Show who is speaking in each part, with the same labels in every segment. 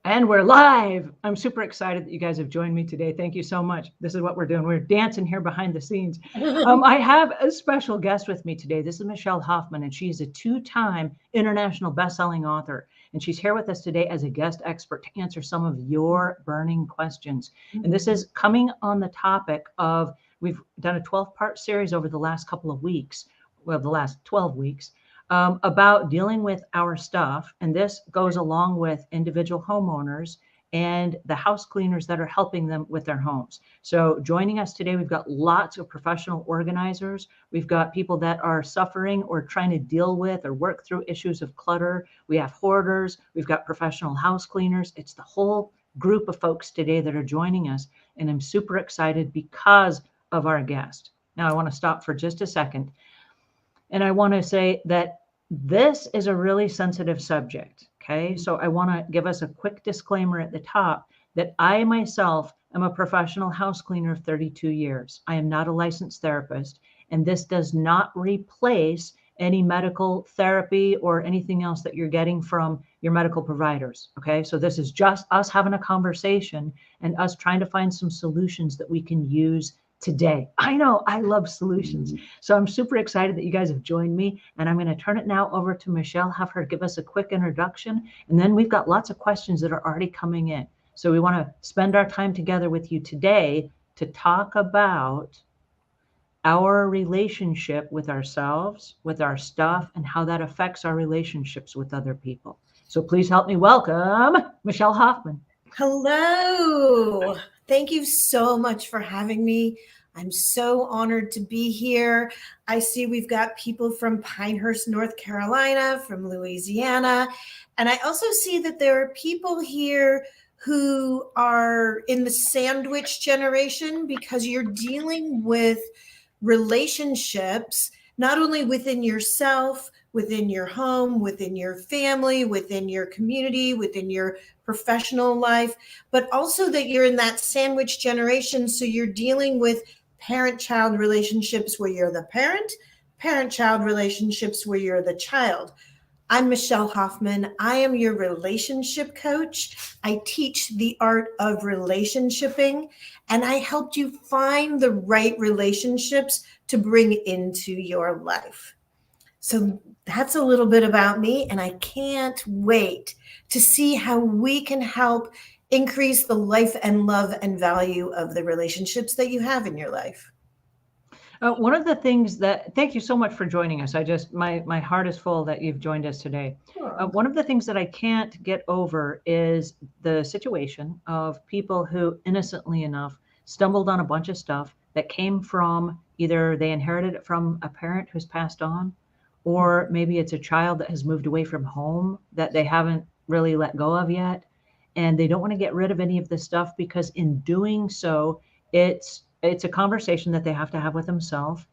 Speaker 1: And we're live. I'm super excited that you guys have joined me today. Thank you so much. This is what we're doing. We're dancing here behind the scenes. I have a special guest with me today. This is Michelle Hoffmann, and she's a two-time international best-selling author. And she's here with us today as a guest expert to answer some of your burning questions. And this is coming on the topic of, we've done a 12-part series over the last couple of weeks, well, the last 12 weeks, about dealing with our stuff. And this goes along with individual homeowners and the house cleaners that are helping them with their homes. So joining us today, we've got lots of professional organizers. We've got people that are suffering or trying to deal with or work through issues of clutter. We have hoarders. We've got professional house cleaners. It's the whole group of folks today that are joining us. And I'm super excited because of our guest. Now I want to stop for just a second. And I want to say that this is a really sensitive subject. Okay. So I want to give us a quick disclaimer at the top that I myself am a professional house cleaner of 32 years. I am not a licensed therapist, and this does not replace any medical therapy or anything else that you're getting from your medical providers. Okay. So this is just us having a conversation and us trying to find some solutions that we can use today. I know I love solutions. So I'm super excited that you guys have joined me, and I'm going to turn it now over to Michelle, have her give us a quick introduction. And then we've got lots of questions that are already coming in. So we want to spend our time together with you today to talk about our relationship with ourselves, with our stuff, and how that affects our relationships with other people. So please help me welcome Michelle Hoffmann.
Speaker 2: Hello. Thank you so much for having me. I'm so honored to be here. I see we've got people from Pinehurst, North Carolina, from Louisiana. And I also see that there are people here who are in the sandwich generation, because you're dealing with relationships, not only within yourself, within your home, within your family, within your community, within your professional life, but also that you're in that sandwich generation. So you're dealing with parent-child relationships where you're the parent, parent-child relationships where you're the child. I'm Michelle Hoffmann. I am your relationship coach. I teach the art of relationshiping, and I helped you find the right relationships to bring into your life. So that's a little bit about me, and I can't wait to see how we can help increase the life and love and value of the relationships that you have in your life.
Speaker 1: One of the things that, thank you so much for joining us. My heart is full that you've joined us today. One of the things that I can't get over is the situation of people who innocently enough stumbled on a bunch of stuff that came from either they inherited it from a parent who's passed on, or maybe it's a child that has moved away from home that they haven't really let go of yet. And they don't want to get rid of any of this stuff, because in doing so, it's a conversation that they have to have with themselves.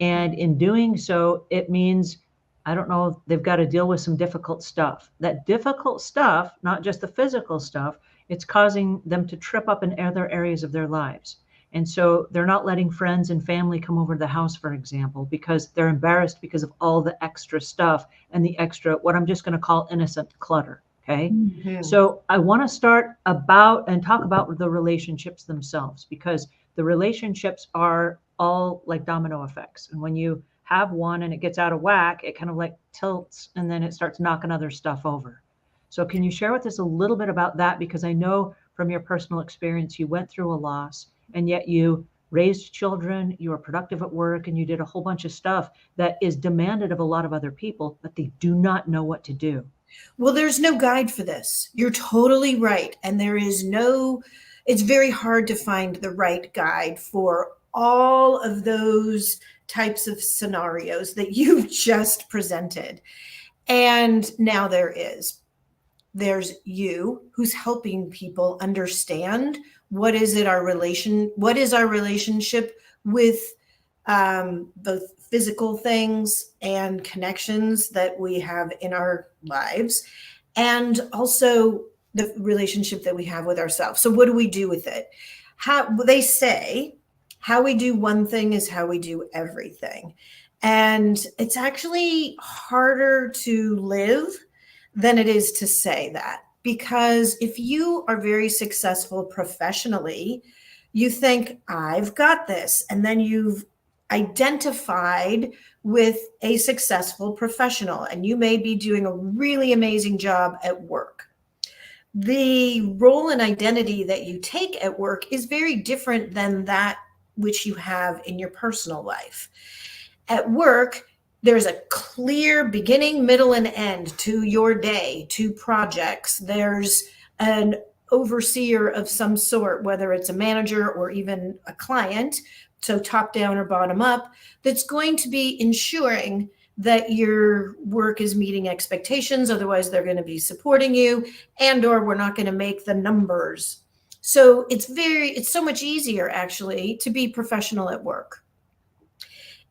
Speaker 1: And in doing so, it means, I don't know, they've got to deal with some difficult stuff. That difficult stuff, not just the physical stuff, it's causing them to trip up in other areas of their lives. And so they're not letting friends and family come over to the house, for example, because they're embarrassed because of all the extra stuff and the extra, what I'm just going to call innocent clutter. Okay. Mm-hmm. So I want to start about and talk about the relationships themselves, because the relationships are all like domino effects. And when you have one and it gets out of whack, it kind of like tilts and then it starts knocking other stuff over. So can you share with us a little bit about that? Because I know from your personal experience, you went through a loss, and yet you raised children, you were productive at work, and you did a whole bunch of stuff that is demanded of a lot of other people, but they do not know what to do.
Speaker 2: Well, there's no guide for this. You're totally right. And it's very hard to find the right guide for all of those types of scenarios that you've just presented. And now there's you who's helping people understand what is our relationship with both physical things and connections that we have in our lives, and also the relationship that we have with ourselves. So what do we do with it? They say how we do one thing is how we do everything. And it's actually harder to live than it is to say that. because if you are very successful professionally, you think, I've got this. And then you've identified with a successful professional, and you may be doing a really amazing job at work. The role and identity that you take at work is very different than that which you have in your personal life. At work, there's a clear beginning, middle, and end to your day, to projects. There's an overseer of some sort, whether it's a manager or even a client, so top down or bottom up, that's going to be ensuring that your work is meeting expectations. Otherwise, they're going to be supporting you, and or we're not going to make the numbers. So it's so much easier actually to be professional at work.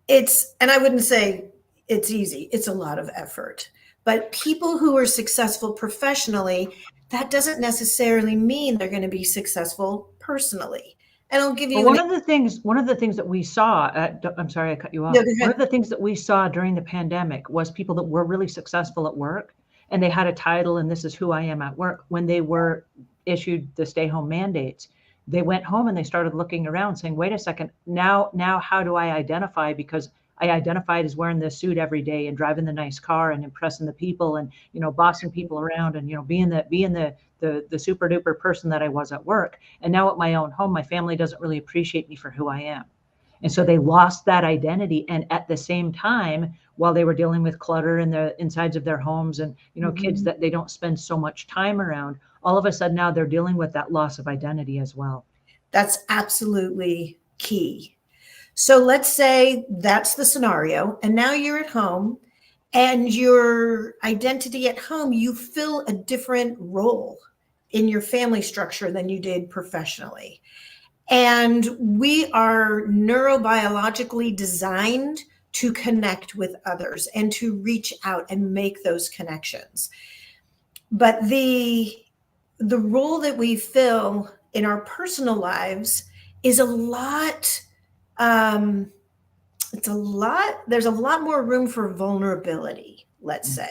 Speaker 2: And I wouldn't say it's easy. It's a lot of effort. But people who are successful professionally, that doesn't necessarily mean they're going to be successful personally. And I'll give you
Speaker 1: one of the things that we saw, I'm sorry, I cut you off.
Speaker 2: No, go ahead.
Speaker 1: One of the things that we saw during the pandemic was people that were really successful at work, and they had a title, and this is who I am at work. When they were issued the stay home mandates, they went home and they started looking around saying, wait a second, now how do I identify? Because I identified as wearing the suit every day and driving the nice car and impressing the people and, bossing people around and, being the super duper person that I was at work. And now at my own home, my family doesn't really appreciate me for who I am. And so they lost that identity. And at the same time, while they were dealing with clutter in the insides of their homes and, kids that they don't spend so much time around, all of a sudden now they're dealing with that loss of identity as well.
Speaker 2: That's absolutely key. So let's say that's the scenario, and now you're at home, and your identity at home, you fill a different role in your family structure than you did professionally. And we are neurobiologically designed to connect with others and to reach out and make those connections. But the role that we fill in our personal lives is there's a lot more room for vulnerability, let's say,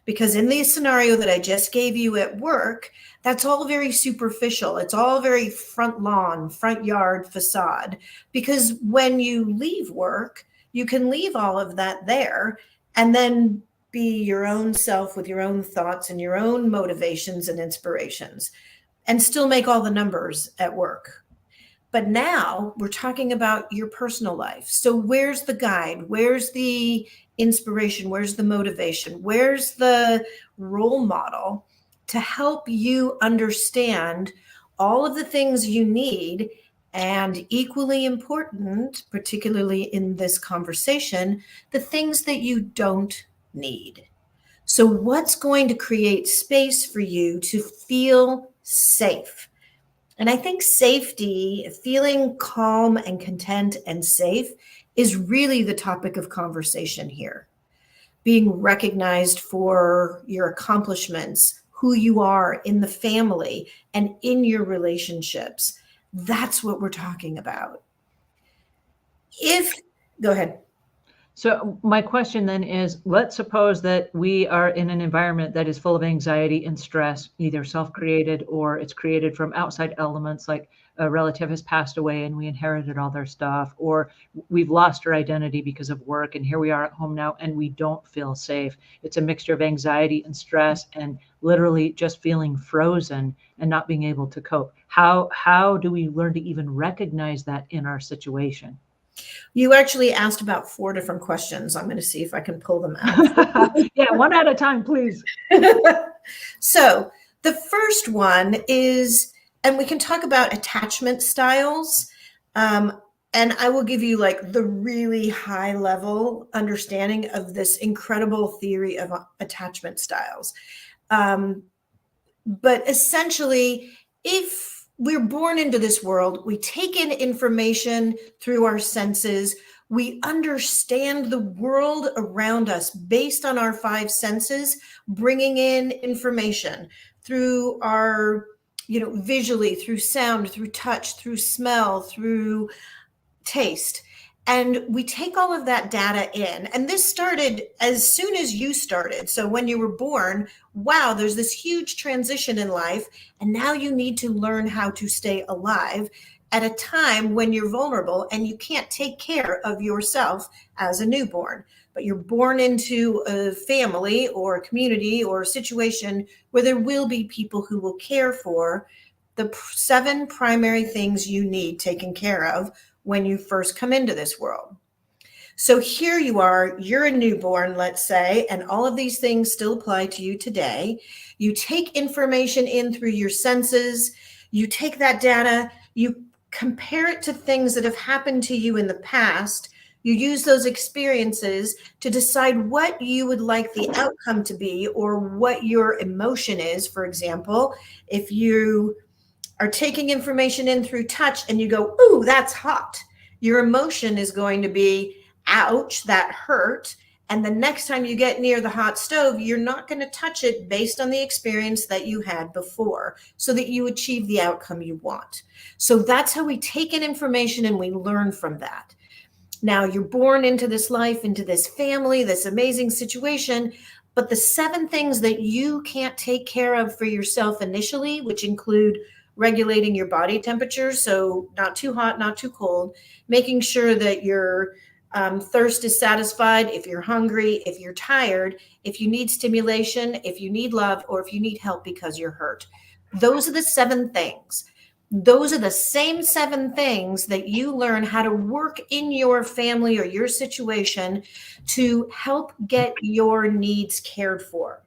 Speaker 2: because in the scenario that I just gave you at work, that's all very superficial. It's all very front lawn, front yard facade, because when you leave work, you can leave all of that there and then be your own self with your own thoughts and your own motivations and inspirations and still make all the numbers at work. But now we're talking about your personal life. So where's the guide? Where's the inspiration? Where's the motivation? Where's the role model to help you understand all of the things you need? And equally important, particularly in this conversation, the things that you don't need. So what's going to create space for you to feel safe? And I think safety, feeling calm and content and safe, is really the topic of conversation here. Being recognized for your accomplishments, who you are in the family and in your relationships. That's what we're talking about. Go ahead.
Speaker 1: So my question then is, let's suppose that we are in an environment that is full of anxiety and stress, either self-created or it's created from outside elements, like a relative has passed away and we inherited all their stuff, or we've lost our identity because of work and here we are at home now and we don't feel safe. It's a mixture of anxiety and stress and literally just feeling frozen and not being able to cope. How do we learn to even recognize that in our situation?
Speaker 2: You actually asked about 4 different questions. I'm going to see if I can pull them out.
Speaker 1: Yeah, one at a time, please.
Speaker 2: So the first one is, and we can talk about attachment styles. And I will give you like the really high level understanding of this incredible theory of attachment styles. But essentially, if we're born into this world, we take in information through our senses, we understand the world around us based on our 5 senses, bringing in information through our, visually, through sound, through touch, through smell, through taste. And we take all of that data in. And this started as soon as you started. So when you were born, wow, there's this huge transition in life. And now you need to learn how to stay alive at a time when you're vulnerable and you can't take care of yourself as a newborn. But you're born into a family or a community or a situation where there will be people who will care for the 7 primary things you need taken care of when you first come into this world. So here you are, you're a newborn, let's say, and all of these things still apply to you today. You take information in through your senses, you take that data, you compare it to things that have happened to you in the past. You use those experiences to decide what you would like the outcome to be or what your emotion is. For example, if you are taking information in through touch and you go, ooh, that's hot, your emotion is going to be, ouch, that hurt. And the next time you get near the hot stove, you're not going to touch it based on the experience that you had before so that you achieve the outcome you want. So that's how we take in information and we learn from that. Now you're born into this life, into this family, this amazing situation, but the 7 things that you can't take care of for yourself initially, which include regulating your body temperature, so not too hot, not too cold, making sure that your thirst is satisfied, if you're hungry, if you're tired, if you need stimulation, if you need love, or if you need help because you're hurt. Those are the 7 things. Those are the same 7 things that you learn how to work in your family or your situation to help get your needs cared for.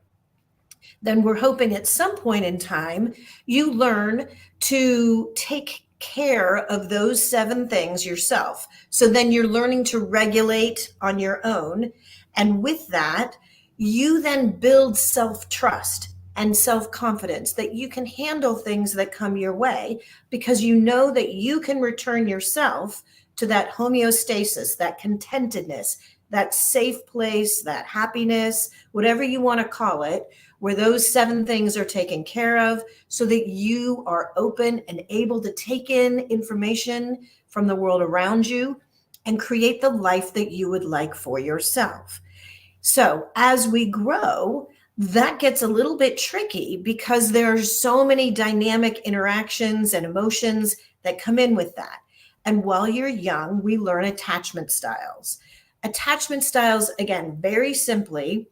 Speaker 2: Then we're hoping at some point in time, you learn to take care of those 7 things yourself. So then you're learning to regulate on your own. And with that, you then build self-trust and self-confidence that you can handle things that come your way because you know that you can return yourself to that homeostasis, that contentedness, that safe place, that happiness, whatever you want to call it, where those 7 things are taken care of so that you are open and able to take in information from the world around you and create the life that you would like for yourself. So as we grow, that gets a little bit tricky because there are so many dynamic interactions and emotions that come in with that. And while you're young, we learn attachment styles. Attachment styles, again, very simply,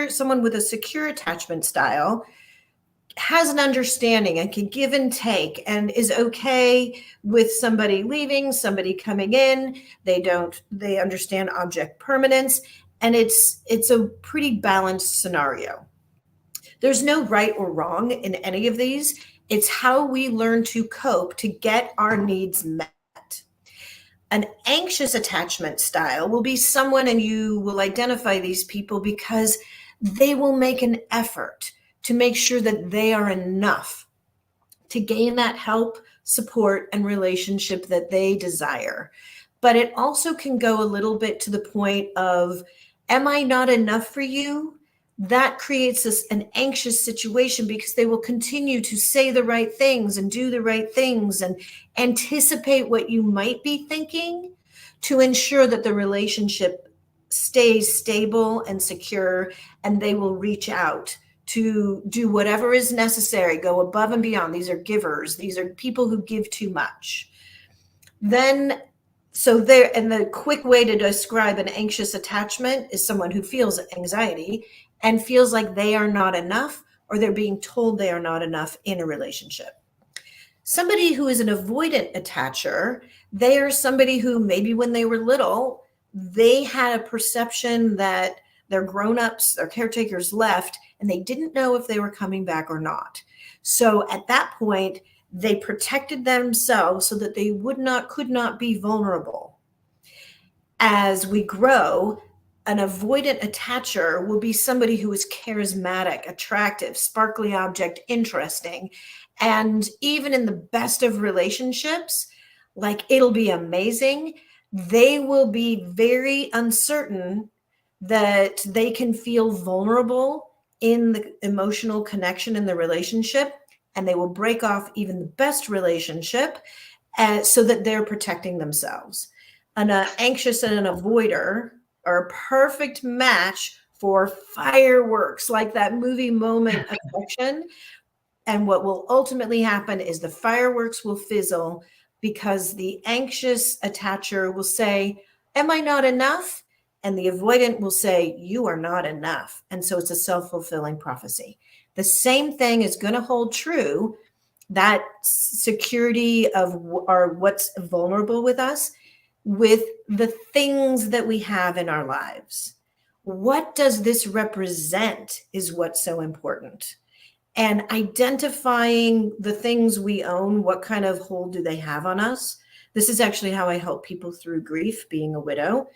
Speaker 2: someone with a secure attachment style has an understanding and can give and take and is okay with somebody leaving, somebody coming in. They understand object permanence, and it's a pretty balanced scenario. There's no right or wrong in any of these. It's how we learn to cope to get our needs met. An anxious attachment style will be someone, and you will identify these people because they will make an effort to make sure that they are enough to gain that help, support, and relationship that they desire. But it also can go a little bit to the point of, am I not enough for you? That creates an anxious situation because they will continue to say the right things and do the right things and anticipate what you might be thinking to ensure that the relationship stays stable and secure, and they will reach out to do whatever is necessary, go above and beyond. These are givers. These are people who give too much. And the quick way to describe an anxious attachment is someone who feels anxiety and feels like they are not enough, or they're being told they are not enough in a relationship. Somebody who is an avoidant attacher, they are somebody who maybe when they were little, they had a perception that their grown-ups, their caretakers left, and they didn't know if they were coming back or not. So at that point, they protected themselves so that they could not be vulnerable. As we grow, an avoidant attacher will be somebody who is charismatic, attractive, sparkly object, interesting. And even in the best of relationships, like it'll be amazing, they will be very uncertain that they can feel vulnerable in the emotional connection in the relationship, and they will break off even the best relationship so that they're protecting themselves. An anxious and an avoider are a perfect match for fireworks, like that movie moment affection. And what will ultimately happen is the fireworks will fizzle because the anxious attacher will say, "Am I not enough?" And the avoidant will say, "You are not enough." And so it's a self-fulfilling prophecy. The same thing is going to hold true, that security of or what's vulnerable with us, with the things that we have in our lives. What does this represent is what's so important. And identifying the things we own, what kind of hold do they have on us? This is actually how I help people through grief, being a widow.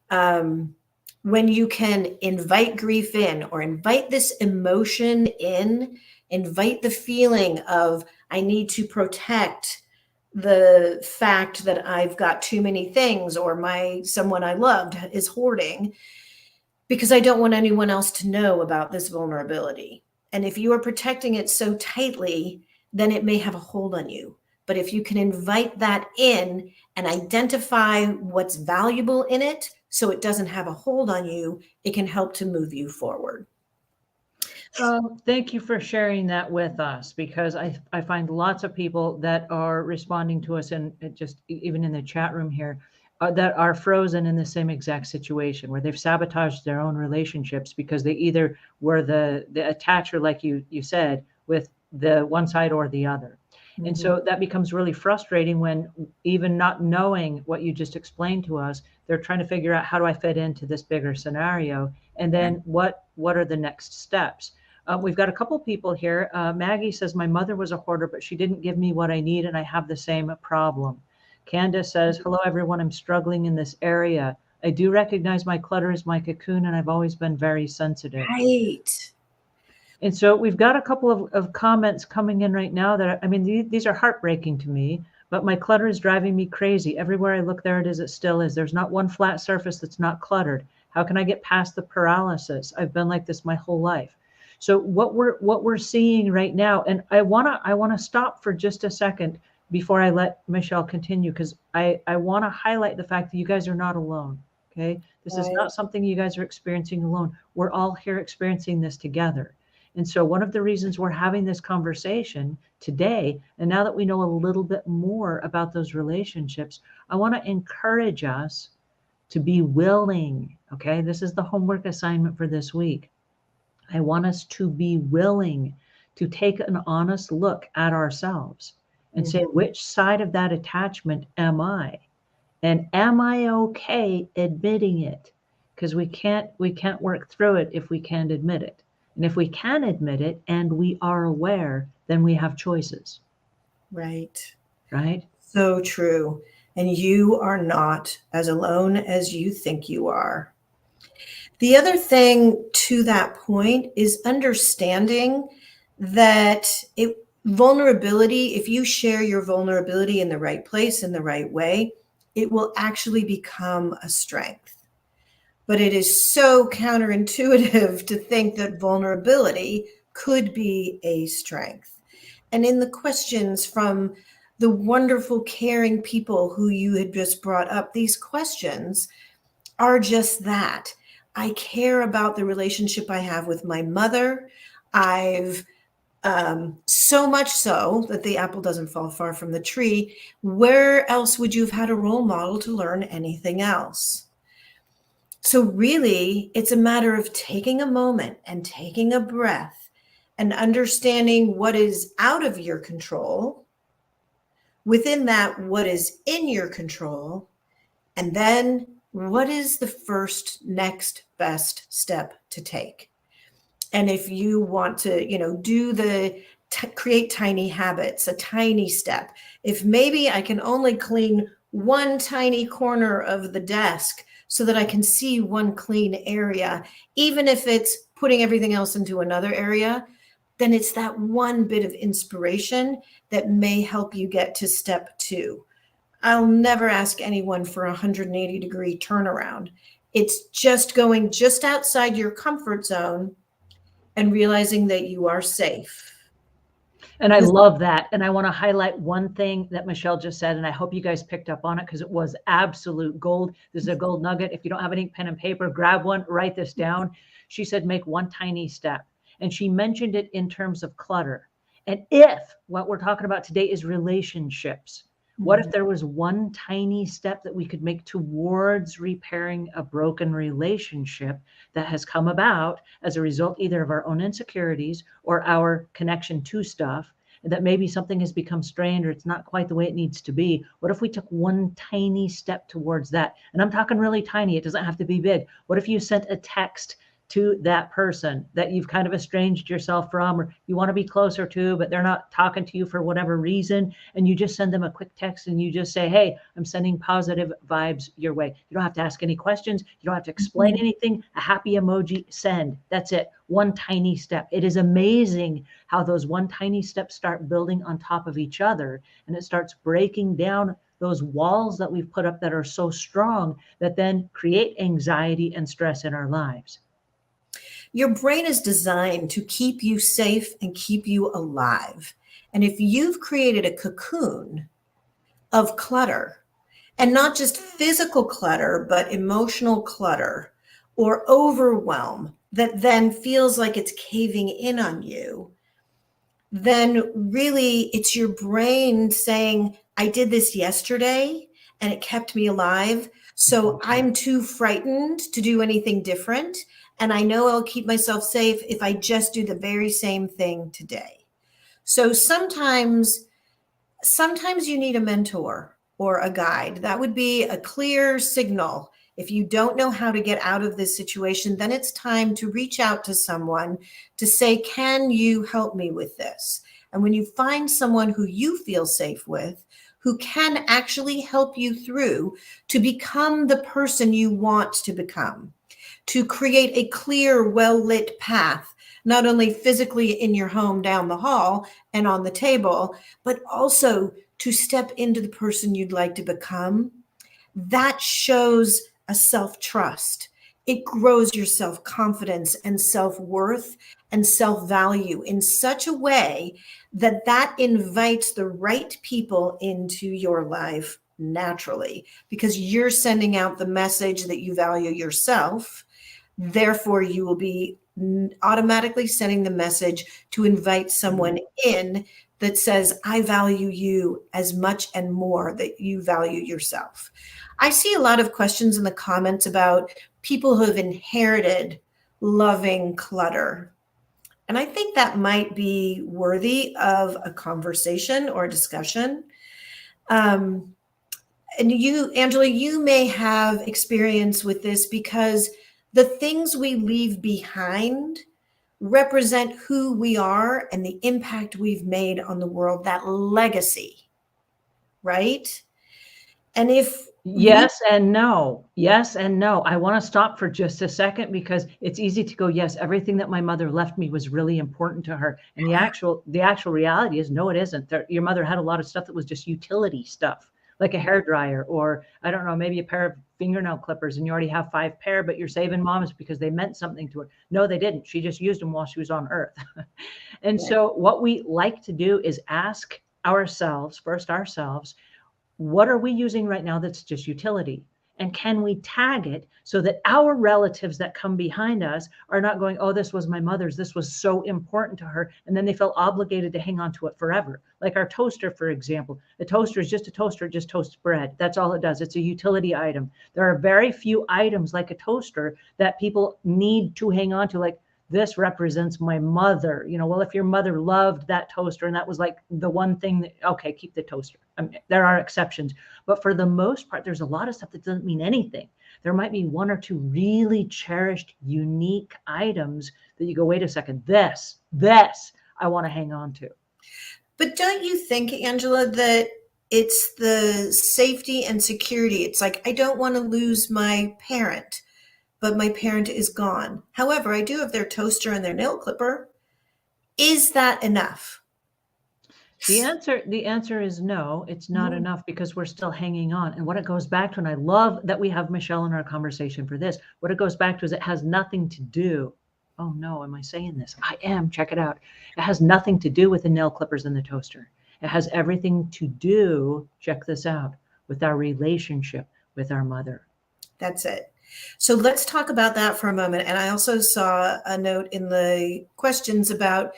Speaker 2: When you can invite grief in, or invite this emotion in, invite the feeling of, I need to protect the fact that I've got too many things, or someone I loved is hoarding, because I don't want anyone else to know about this vulnerability. And if you are protecting it so tightly, then it may have a hold on you. But if you can invite that in and identify what's valuable in it so it doesn't have a hold on you, it can help to move you forward.
Speaker 1: Thank you for sharing that with us, because I find lots of people that are responding to us, and just even in the chat room here, that are frozen in the same exact situation where they've sabotaged their own relationships because they either were the attacher, like you said, with the one side or the other. And so that becomes really frustrating when, even not knowing what you just explained to us, they're trying to figure out, how do I fit into this bigger scenario? And then what are the next steps? We've got a couple people here. Maggie says, my mother was a hoarder, but she didn't give me what I need, and I have the same problem. Candace says, hello, everyone. I'm struggling in this area. I do recognize my clutter is my cocoon, and I've always been very sensitive.
Speaker 2: Right.
Speaker 1: And so we've got a couple of comments coming in right now that, I mean, these are heartbreaking to me, but my clutter is driving me crazy. Everywhere I look, there it is. It still is. There's not one flat surface that's not cluttered. How can I get past the paralysis? I've been like this my whole life. So what we're seeing right now, and I wanna stop for just a second before I let Michelle continue, because I want to highlight the fact that you guys are not alone. Okay, this is not something you guys are experiencing alone. We're all here experiencing this together. And so one of the reasons we're having this conversation today, and now that we know a little bit more about those relationships, I want to encourage us to be willing. Okay, this is the homework assignment for this week. I want us to be willing to take an honest look at ourselves and say, which side of that attachment am I? And am I okay admitting it? Because we can't work through it if we can't admit it. And if we can admit it and we are aware, then we have choices.
Speaker 2: Right.
Speaker 1: Right?
Speaker 2: So true. And you are not as alone as you think you are. The other thing to that point is understanding that vulnerability, if you share your vulnerability in the right place, in the right way, it will actually become a strength. But it is so counterintuitive to think that vulnerability could be a strength. And in the questions from the wonderful, caring people who you had just brought up, these questions are just that. I care about the relationship I have with my mother. I've so much so that the apple doesn't fall far from the tree. Where else would you have had a role model to learn anything else? So really, it's a matter of taking a moment and taking a breath and understanding what is out of your control. Within that, what is in your control, and then what is the first next best step to take? And if you want to, do create tiny habits, a tiny step. If maybe I can only clean one tiny corner of the desk so that I can see one clean area, even if it's putting everything else into another area, then it's that one bit of inspiration that may help you get to step 2. I'll never ask anyone for a 180-degree turnaround. It's just going just outside your comfort zone and realizing that you are safe.
Speaker 1: And I
Speaker 2: This-
Speaker 1: love that. And I want to highlight one thing that Michelle just said, and I hope you guys picked up on it because it was absolute gold. This is a gold nugget. If you don't have any pen and paper, grab one, write this down. She said, make one tiny step. And she mentioned it in terms of clutter. And if what we're talking about today is relationships, what if there was one tiny step that we could make towards repairing a broken relationship that has come about as a result either of our own insecurities or our connection to stuff, and that maybe something has become strained or it's not quite the way it needs to be? What if we took one tiny step towards that? And I'm talking really tiny. It doesn't have to be big. What if you sent a text to that person that you've kind of estranged yourself from, or you want to be closer to, but they're not talking to you for whatever reason, and you just send them a quick text and you just say, hey, I'm sending positive vibes your way. You don't have to ask any questions. You don't have to explain anything. A happy emoji, send. That's it. One tiny step. It is amazing how those one tiny steps start building on top of each other, and it starts breaking down those walls that we've put up that are so strong that then create anxiety and stress in our lives.
Speaker 2: Your brain is designed to keep you safe and keep you alive. And if you've created a cocoon of clutter, and not just physical clutter, but emotional clutter or overwhelm that then feels like it's caving in on you, then really it's your brain saying, I did this yesterday and it kept me alive. So I'm too frightened to do anything different. And I know I'll keep myself safe if I just do the very same thing today. So sometimes you need a mentor or a guide. That would be a clear signal. If you don't know how to get out of this situation, then it's time to reach out to someone to say, can you help me with this? And when you find someone who you feel safe with, who can actually help you through to become the person you want to become, to create a clear, well-lit path, not only physically in your home down the hall and on the table, but also to step into the person you'd like to become, that shows a self-trust. It grows your self-confidence and self-worth and self-value in such a way that that invites the right people into your life naturally, because you're sending out the message that you value yourself. Therefore, you will be automatically sending the message to invite someone in that says, I value you as much and more that you value yourself. I see a lot of questions in the comments about people who have inherited loving clutter. And I think that might be worthy of a conversation or a discussion. And you, Angela, you may have experience with this because the things we leave behind represent who we are and the impact we've made on the world, that legacy, right? And if
Speaker 1: Yes and no. Yes and no. I want to stop for just a second because it's easy to go, yes, everything that my mother left me was really important to her. And the actual reality is, no, it isn't. Your mother had a lot of stuff that was just utility stuff, like a hairdryer, or I don't know, maybe a pair of fingernail clippers, and you already have 5 pair, but you're saving mom's because they meant something to her. No, they didn't. She just used them while she was on earth. And so what we like to do is ask ourselves, what are we using right now that's just utility? And can we tag it so that our relatives that come behind us are not going, oh, this was my mother's, this was so important to her, and then they feel obligated to hang on to it forever. Like our toaster, for example. A toaster is just a toaster, it just toasts bread. That's all it does. It's a utility item. There are very few items like a toaster that people need to hang on to, like, this represents my mother. Well, if your mother loved that toaster and that was like the one thing that, okay, keep the toaster. I mean, there are exceptions, but for the most part, there's a lot of stuff that doesn't mean anything. There might be 1 or 2 really cherished, unique items that you go, wait a second, this I want to hang on to.
Speaker 2: But don't you think, Angela, that it's the safety and security? It's like, I don't want to lose my parent, but my parent is gone. However, I do have their toaster and their nail clipper. Is that enough?
Speaker 1: The answer is no, it's not enough, because we're still hanging on. And what it goes back to, and I love that we have Michelle in our conversation for this, what it goes back to is it has nothing to do. oh no, am I saying this? I am. Check it out. It has nothing to do with the nail clippers in the toaster. It has everything to do, check this out, with our relationship with our mother.
Speaker 2: That's it. So let's talk about that for a moment. And I also saw a note in the questions about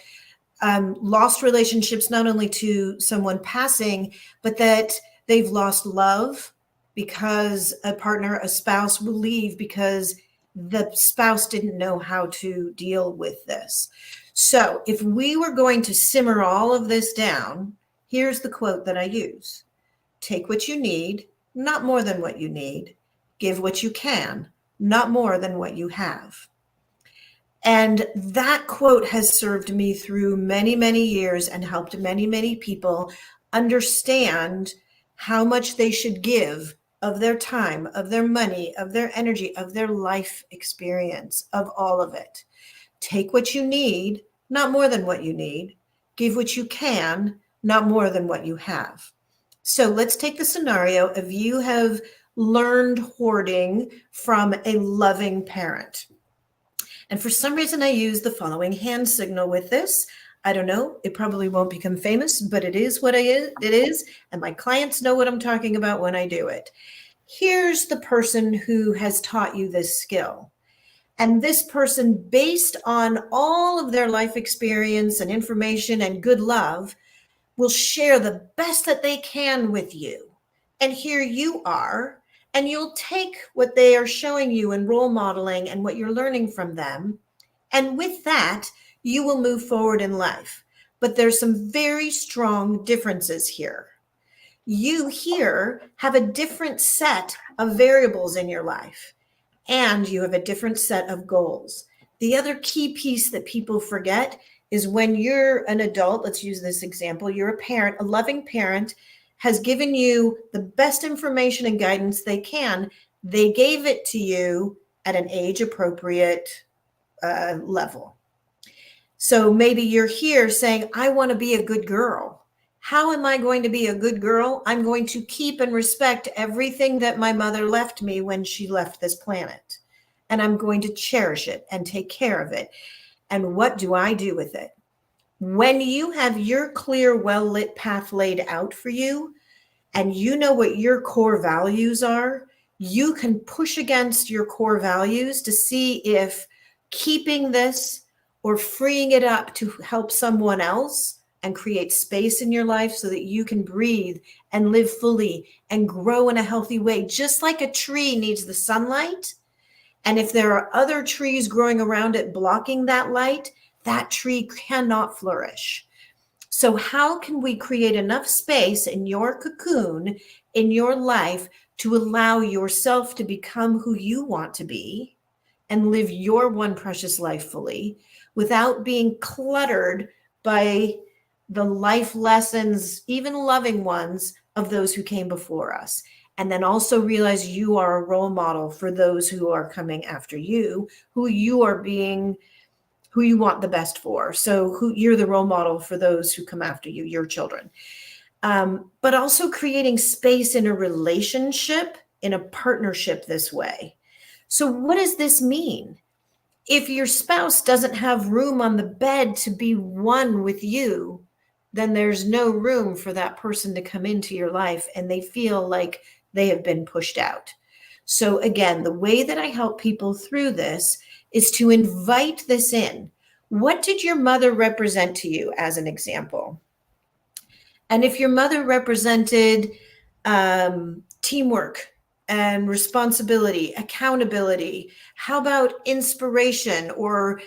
Speaker 2: lost relationships, not only to someone passing, but that they've lost love because a partner, a spouse will leave because the spouse didn't know how to deal with this. So if we were going to simmer all of this down, here's the quote that I use. Take what you need, not more than what you need. Give what you can, not more than what you have. And that quote has served me through many, many years and helped many, many people understand how much they should give of their time, of their money, of their energy, of their life experience, of all of it. Take what you need, not more than what you need. Give what you can, not more than what you have. So let's take the scenario of you have learned hoarding from a loving parent. And for some reason, I use the following hand signal with this. I don't know. It probably won't become famous, but it is what it is. And my clients know what I'm talking about when I do it. Here's the person who has taught you this skill. And this person, based on all of their life experience and information and good love, will share the best that they can with you. And here you are, and you'll take what they are showing you and role modeling and what you're learning from them. And with that, you will move forward in life. But there's some very strong differences here. You here have a different set of variables in your life, and you have a different set of goals. The other key piece that people forget is when you're an adult, let's use this example, you're a parent, a loving parent has given you the best information and guidance they can. They gave it to you at an age appropriate level. So maybe you're here saying, I want to be a good girl. How am I going to be a good girl? I'm going to keep and respect everything that my mother left me when she left this planet. And I'm going to cherish it and take care of it. And what do I do with it? When you have your clear, well-lit path laid out for you, and you know what your core values are, you can push against your core values to see if keeping this or freeing it up to help someone else and create space in your life so that you can breathe and live fully and grow in a healthy way, just like a tree needs the sunlight. And if there are other trees growing around it blocking that light, that tree cannot flourish. So how can we create enough space in your cocoon, in your life, to allow yourself to become who you want to be and live your one precious life fully without being cluttered by the life lessons, even loving ones, of those who came before us? And then also realize you are a role model for those who are coming after you, who you want the best for. So you're the role model for those who come after you, your children. But also creating space in a relationship, in a partnership this way. So what does this mean? If your spouse doesn't have room on the bed to be one with you, then there's no room for that person to come into your life and they feel like they have been pushed out. So again, the way that I help people through this is to invite this in. What did your mother represent to you as an example? And if your mother represented teamwork and responsibility, accountability, how about inspiration or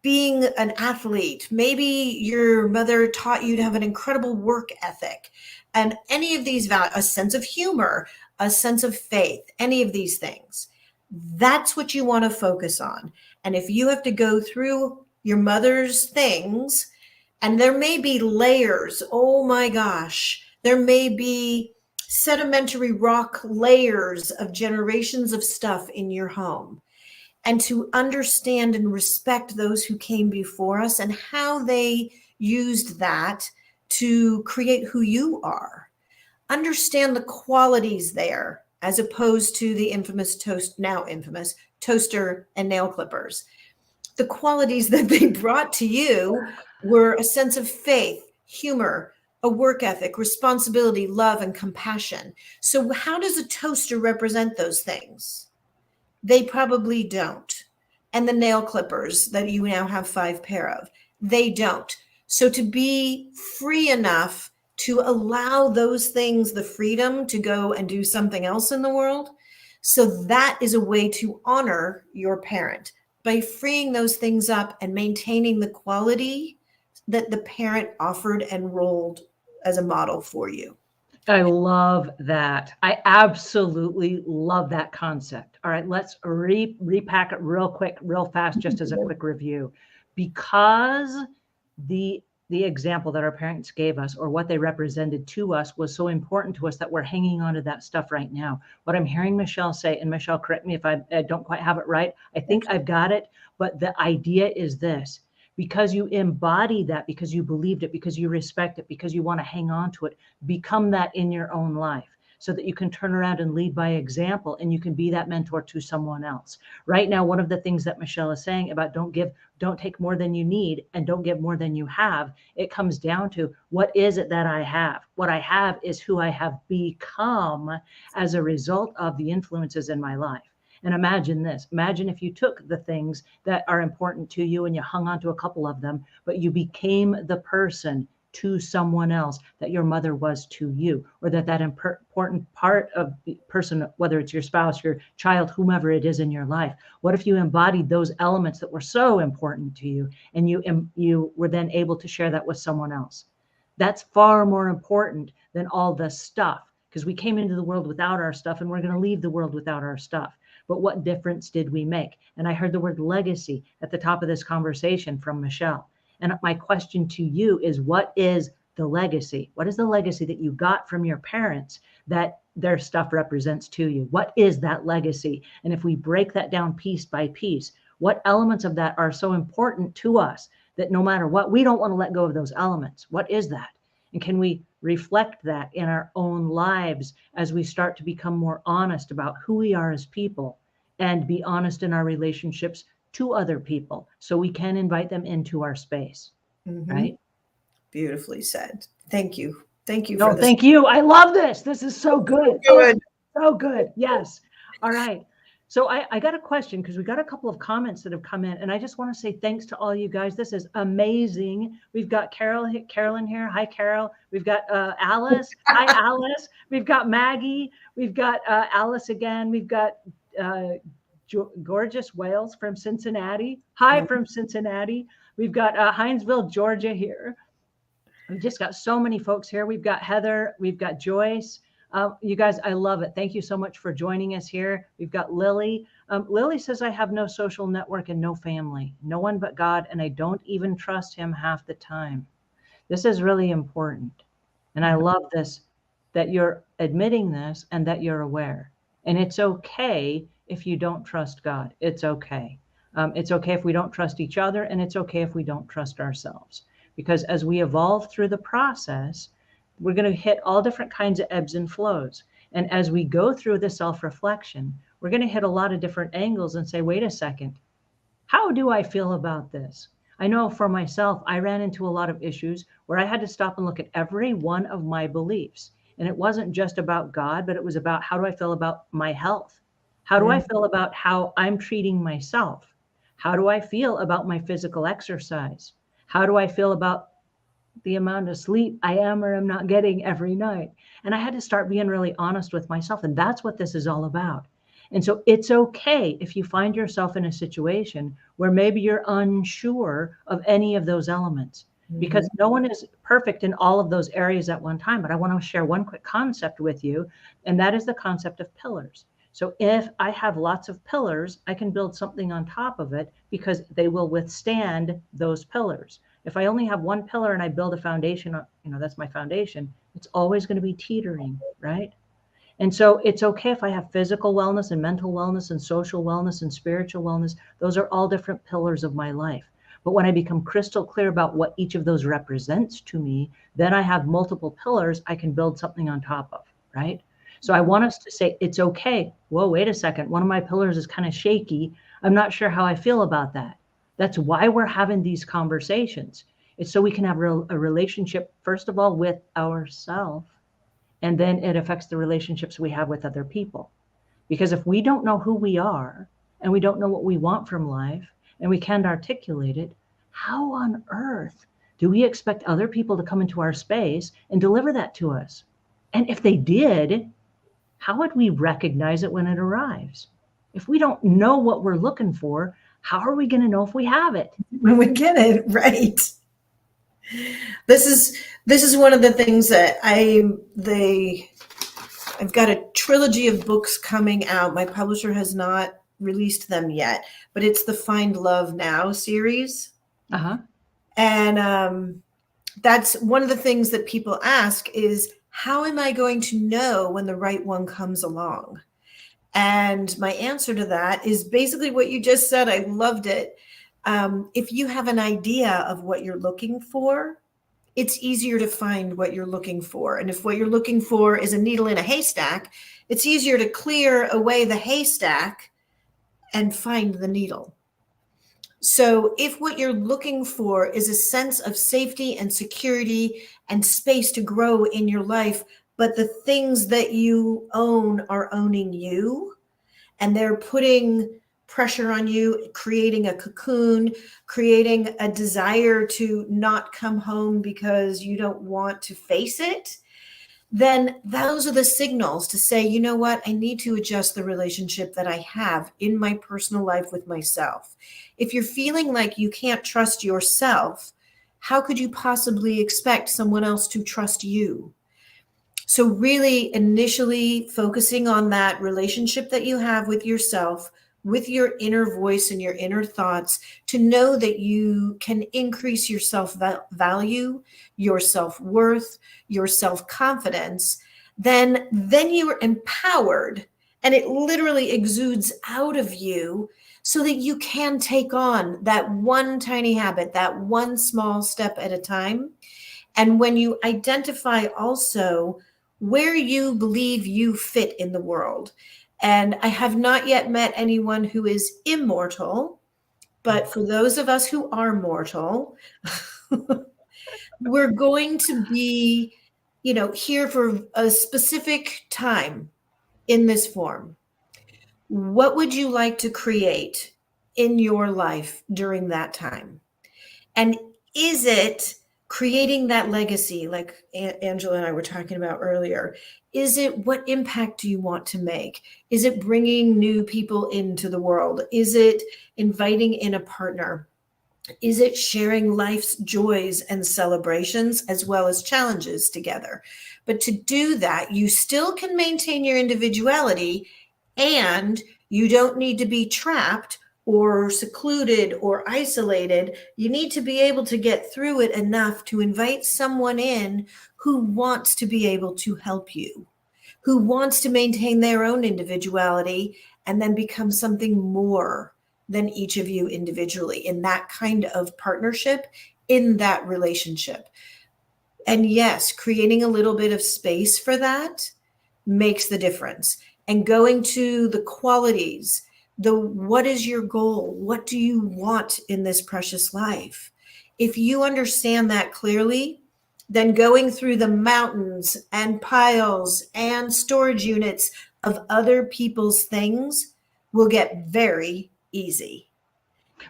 Speaker 2: being an athlete? Maybe your mother taught you to have an incredible work ethic and any of these values, a sense of humor, a sense of faith, any of these things. That's what you want to focus on. And if you have to go through your mother's things, and there may be layers, oh my gosh, there may be sedimentary rock layers of generations of stuff in your home. And to understand and respect those who came before us and how they used that to create who you are. Understand the qualities there, as opposed to the infamous now infamous toaster and nail clippers. the qualities that they brought to you were a sense of faith, humor, a work ethic, responsibility, love, and compassion. So how does a toaster represent those things? They probably don't. And the nail clippers that you now have 5 pair of, they don't. So to be free enough to allow those things the freedom to go and do something else in the world. So that is a way to honor your parent by freeing those things up and maintaining the quality that the parent offered and rolled as a model for you.
Speaker 1: I love that. I absolutely love that concept. All right, let's repack it real quick, real fast, just as a quick review. Because the example that our parents gave us or what they represented to us was so important to us that we're hanging on to that stuff right now. What I'm hearing Michelle say, and Michelle, correct me if I don't quite have it right. I think I've got it, but the idea is this. Because you embody that, because you believed it, because you respect it, because you want to hang on to it, become that in your own life so that you can turn around and lead by example and you can be that mentor to someone else. Right now, one of the things that Michelle is saying about don't take more than you need and don't give more than you have, it comes down to what is it that I have? What I have is who I have become as a result of the influences in my life. And imagine this. Imagine if you took the things that are important to you and you hung on to a couple of them, but you became the person to someone else that your mother was to you, or that important part of the person, whether it's your spouse, your child, whomever it is in your life. What if you embodied those elements that were so important to you and you were then able to share that with someone else? That's far more important than all the stuff, because we came into the world without our stuff and we're going to leave the world without our stuff. But what difference did we make? And I heard the word legacy at the top of this conversation from Michelle. And my question to you is, what is the legacy? What is the legacy that you got from your parents that their stuff represents to you? What is that legacy? And if we break that down piece by piece, what elements of that are so important to us that no matter what, we don't want to let go of those elements? What is that? And can we reflect that in our own lives as we start to become more honest about who we are as people and be honest in our relationships to other people so we can invite them into our space, right?
Speaker 2: Beautifully said. Thank you. Thank you
Speaker 1: No,
Speaker 2: for this.
Speaker 1: thank you. I love this. This is so good.
Speaker 2: Good.
Speaker 1: So good. Yes. All right. So I got a question because we got a couple of comments that have come in, and I just want to say thanks to all you guys. This is amazing. We've got Carolyn here. Hi, Carol. We've got Alice. Hi, Alice. We've got Maggie. We've got Alice again. We've got gorgeous Wales from Cincinnati. Hi, from Cincinnati. We've got Hinesville, Georgia here. We've just got so many folks here. We've got Heather. We've got Joyce. You guys, I love it. Thank you so much for joining us here. We've got Lily. Lily says, I have no social network and no family, no one but God, and I don't even trust him half the time. This is really important. And I love this, that you're admitting this and that you're aware. And it's okay if you don't trust God. It's okay. It's okay if we don't trust each other, and it's okay if we don't trust ourselves. Because as we evolve through the process, we're going to hit all different kinds of ebbs and flows. And as we go through the self-reflection, we're going to hit a lot of different angles and say, wait a second, how do I feel about this? I know for myself, I ran into a lot of issues where I had to stop and look at every one of my beliefs. And it wasn't just about God, but it was about, how do I feel about my health? How do I feel about how I'm treating myself? How do I feel about my physical exercise? How do I feel about the amount of sleep I am or am not getting every night? And I had to start being really honest with myself. And that's what this is all about. And so it's okay if you find yourself in a situation where maybe you're unsure of any of those elements, because no one is perfect in all of those areas at one time. But I want to share one quick concept with you, and that is the concept of pillars. So if I have lots of pillars, I can build something on top of it because they will withstand those pillars. If I only have one pillar and I build a foundation, that's my foundation, it's always going to be teetering, right? And so it's okay if I have physical wellness and mental wellness and social wellness and spiritual wellness. Those are all different pillars of my life. But when I become crystal clear about what each of those represents to me, then I have multiple pillars I can build something on top of, right? So I want us to say, it's okay. Whoa, wait a second. One of my pillars is kind of shaky. I'm not sure how I feel about that. That's why we're having these conversations. It's so we can have a relationship, first of all, with ourselves, and then it affects the relationships we have with other people. Because if we don't know who we are and we don't know what we want from life and we can't articulate it, how on earth do we expect other people to come into our space and deliver that to us? And if they did, how would we recognize it when it arrives? If we don't know what we're looking for, how are we going to know if we have it?
Speaker 2: When we get it, right. This is one of the things that I've got a trilogy of books coming out. My publisher has not released them yet, but it's the Find Love Now series.
Speaker 1: Uh-huh.
Speaker 2: And that's one of the things that people ask is, how am I going to know when the right one comes along? And my answer to that is basically what you just said. I loved it. If you have an idea of what you're looking for, it's easier to find what you're looking for. And if what you're looking for is a needle in a haystack, it's easier to clear away the haystack and find the needle. So if what you're looking for is a sense of safety and security and space to grow in your life, but the things that you own are owning you, and they're putting pressure on you, creating a cocoon, creating a desire to not come home because you don't want to face it, then those are the signals to say, you know what, I need to adjust the relationship that I have in my personal life with myself. If you're feeling like you can't trust yourself, how could you possibly expect someone else to trust you? So really initially focusing on that relationship that you have with yourself, with your inner voice and your inner thoughts, to know that you can increase your self-value, your self-worth, your self-confidence, then you are empowered, and it literally exudes out of you so that you can take on that one tiny habit, that one small step at a time. And when you identify also where you believe you fit in the world. And I have not yet met anyone who is immortal, but for those of us who are mortal, we're going to be, here for a specific time in this form. What would you like to create in your life during that time? And is it creating that legacy, like Angela and I were talking about earlier? Is it, what impact do you want to make? Is it bringing new people into the world? Is it inviting in a partner? Is it sharing life's joys and celebrations as well as challenges together? But to do that, you still can maintain your individuality, and you don't need to be trapped or secluded or isolated. You need to be able to get through it enough to invite someone in who wants to be able to help you, who wants to maintain their own individuality and then become something more than each of you individually in that kind of partnership, in that relationship. And yes, creating a little bit of space for that makes the difference. And going to the qualities, what is your goal? What do you want in this precious life? If you understand that clearly, then going through the mountains and piles and storage units of other people's things will get very easy.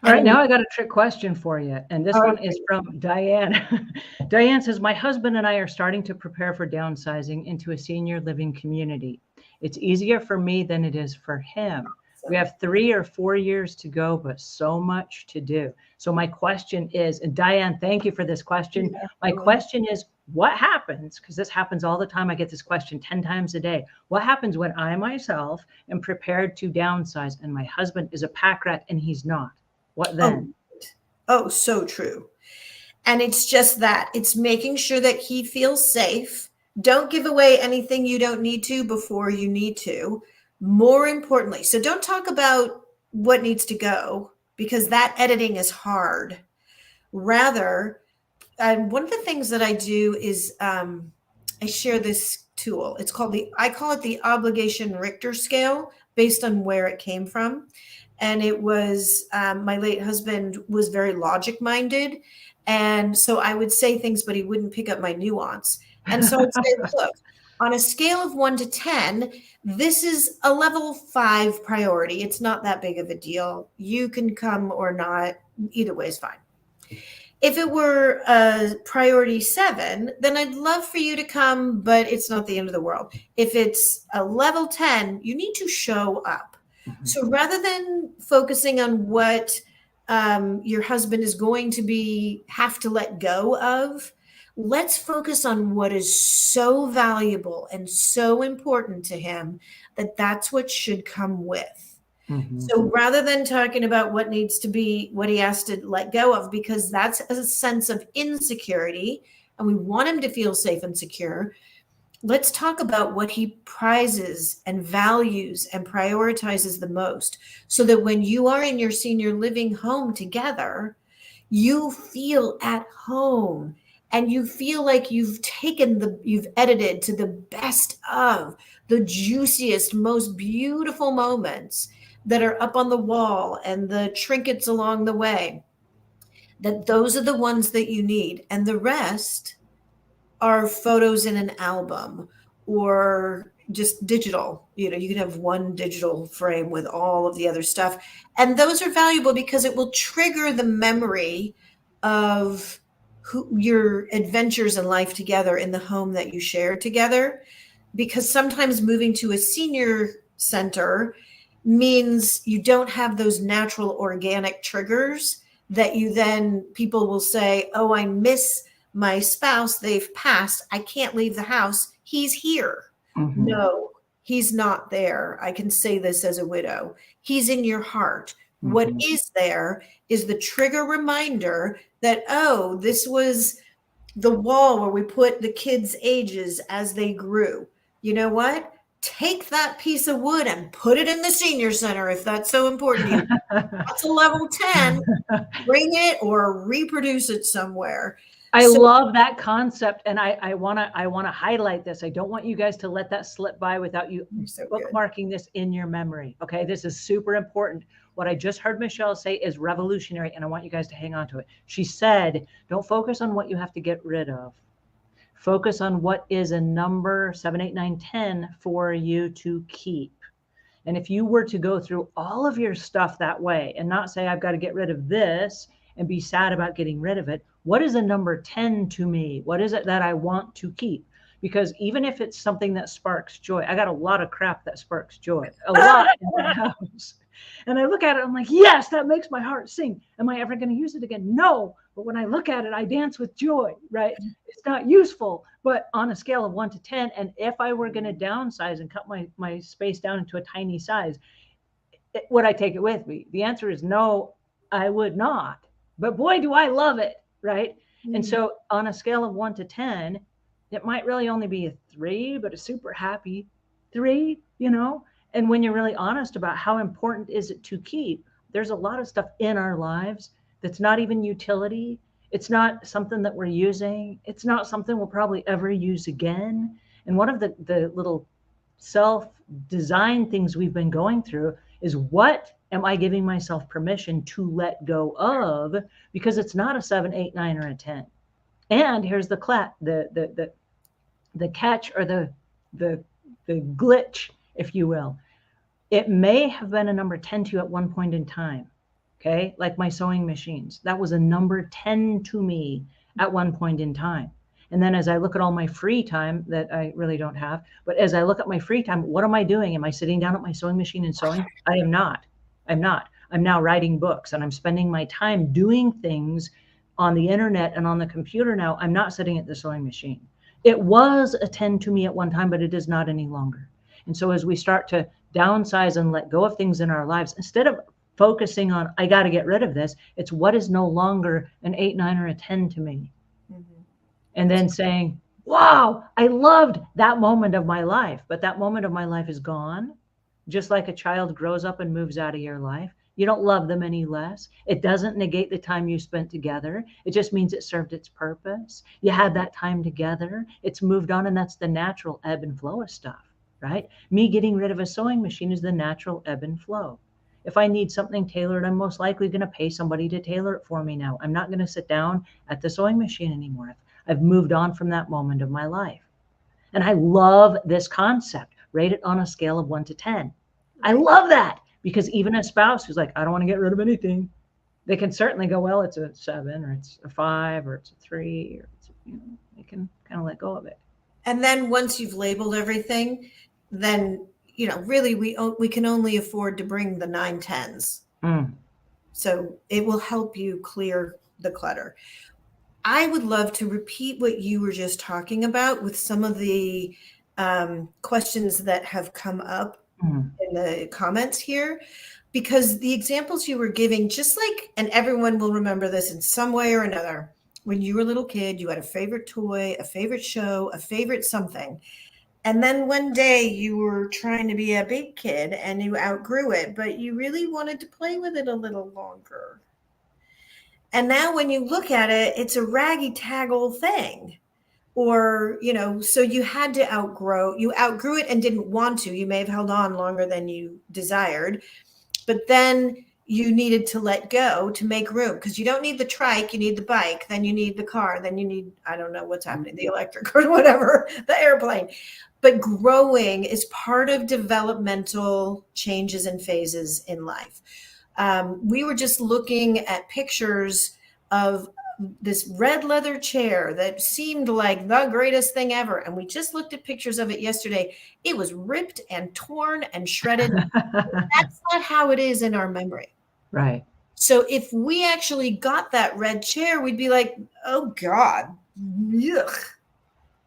Speaker 1: All right, now I got a trick question for you. And this one
Speaker 2: Okay.
Speaker 1: is from Diane. Diane says, my husband and I are starting to prepare for downsizing into a senior living community. It's easier for me than it is for him. We have 3 or 4 years to go, but so much to do. So my question is, and Diane, thank you for this question. My question is, what happens, because this happens all the time, I get this question 10 times a day. What happens when I myself am prepared to downsize and my husband is a pack rat and he's not? What then?
Speaker 2: Oh, so true. And it's just that. It's making sure that he feels safe. Don't give away anything you don't need to before you need to. More importantly, so don't talk about what needs to go, because that editing is hard. Rather, one of the things that I do is I share this tool. I call it the obligation Richter scale, based on where it came from. And it was, my late husband was very logic minded. And so I would say things, but he wouldn't pick up my nuance. And so I'd say, look, on a scale of 1 to 10, this is a level 5 priority. It's not that big of a deal. You can come or not. Either way is fine. If it were a priority 7, then I'd love for you to come, but it's not the end of the world. If it's a level 10, you need to show up. So rather than focusing on what your husband is going to have to let go of, let's focus on what is so valuable and so important to him that that's what should come with. So rather than talking about what needs to be, what he has to let go of, because that's a sense of insecurity and we want him to feel safe and secure, let's talk about what he prizes and values and prioritizes the most, so that when you are in your senior living home together, you feel at home and you feel like you've edited to the best of the juiciest, most beautiful moments that are up on the wall and the trinkets along the way, that those are the ones that you need. And the rest are photos in an album or just digital. You can have one digital frame with all of the other stuff. And those are valuable because it will trigger the memory of your adventures in life together in the home that you share together. Because sometimes moving to a senior center means you don't have those natural organic triggers that people will say, oh, I miss my spouse. They've passed. I can't leave the house. He's here. No, he's not there. I can say this as a widow. He's in your heart. What is there is the trigger reminder that, oh, this was the wall where we put the kids' ages as they grew. You know what? Take that piece of wood and put it in the senior center if that's so important to you. That's a level 10. Bring it or reproduce it somewhere.
Speaker 1: I love that concept, and I want to highlight this. I don't want you guys to let that slip by without you bookmarking this in your memory. Okay, this is super important. What I just heard Michelle say is revolutionary, and I want you guys to hang on to it. She said, don't focus on what you have to get rid of. Focus on what is a number 7, 8, 9, 10 for you to keep. And if you were to go through all of your stuff that way and not say, I've got to get rid of this and be sad about getting rid of it, what is a number 10 to me? What is it that I want to keep? Because even if it's something that sparks joy, I got a lot of crap that sparks joy, a lot in the house. And I look at it, I'm like, yes, that makes my heart sing. Am I ever going to use it again? No. But when I look at it, I dance with joy, right? It's not useful, but on a scale of 1 to 10, and if I were going to downsize and cut my space down into a tiny size, would I take it with me? The answer is no, I would not. But boy, do I love it, right? And so on a scale of 1 to 10, it might really only be a 3, but a super happy 3, And when you're really honest about how important is it to keep, there's a lot of stuff in our lives that's not even utility. It's not something that we're using. It's not something we'll probably ever use again. And one of the little self-design things we've been going through is, what am I giving myself permission to let go of? Because it's not a 7, 8, 9, or a 10. And here's the catch, or the glitch, if you will. It may have been a number 10 to you at one point in time. Okay. Like my sewing machines, that was a number 10 to me at one point in time. And then as I look at all my free time that I really don't have, but as I look at my free time, what am I doing? Am I sitting down at my sewing machine and sewing? I am not. I'm now writing books, and I'm spending my time doing things on the internet and on the computer now. I'm not sitting at the sewing machine. It was a 10 to me at one time, but it is not any longer. And so as we start to downsize and let go of things in our lives, instead of focusing on, I got to get rid of this, it's what is no longer an 8, 9, or a 10 to me. And then saying, wow, I loved that moment of my life, but that moment of my life is gone. Just like a child grows up and moves out of your life, you don't love them any less. It doesn't negate the time you spent together. It just means it served its purpose. You had that time together. It's moved on, and that's the natural ebb and flow of stuff, right? Me getting rid of a sewing machine is the natural ebb and flow. If I need something tailored, I'm most likely going to pay somebody to tailor it for me now. I'm not going to sit down at the sewing machine anymore. I've moved on from that moment of my life. And I love this concept. Rate it on a scale of 1 to 10. I love that, because even a spouse who's like, I don't want to get rid of anything, they can certainly go, well, it's a 7 or it's a 5 or it's a 3, or it's, they can kind of let go of it.
Speaker 2: And then once you've labeled everything, then, really we can only afford to bring the 9 10s. So it will help you clear the clutter. I would love to repeat what you were just talking about with some of the questions that have come up in the comments here, because the examples you were giving, just like, and everyone will remember this in some way or another, when you were a little kid, you had a favorite toy, a favorite show, a favorite something. And then one day you were trying to be a big kid and you outgrew it, but you really wanted to play with it a little longer. And now when you look at it, it's a raggy tag old thing. Or, so you had to outgrew it and didn't want to. You may have held on longer than you desired, but then you needed to let go to make room, because you don't need the trike, you need the bike, then you need the car, then you need, I don't know what's happening, the electric or whatever, the airplane. But growing is part of developmental changes and phases in life. We were just looking at pictures of this red leather chair that seemed like the greatest thing ever. And we just looked at pictures of it yesterday. It was ripped and torn and shredded. That's not how it is in our memory.
Speaker 1: Right.
Speaker 2: So if we actually got that red chair, we'd be like, oh God, yuck.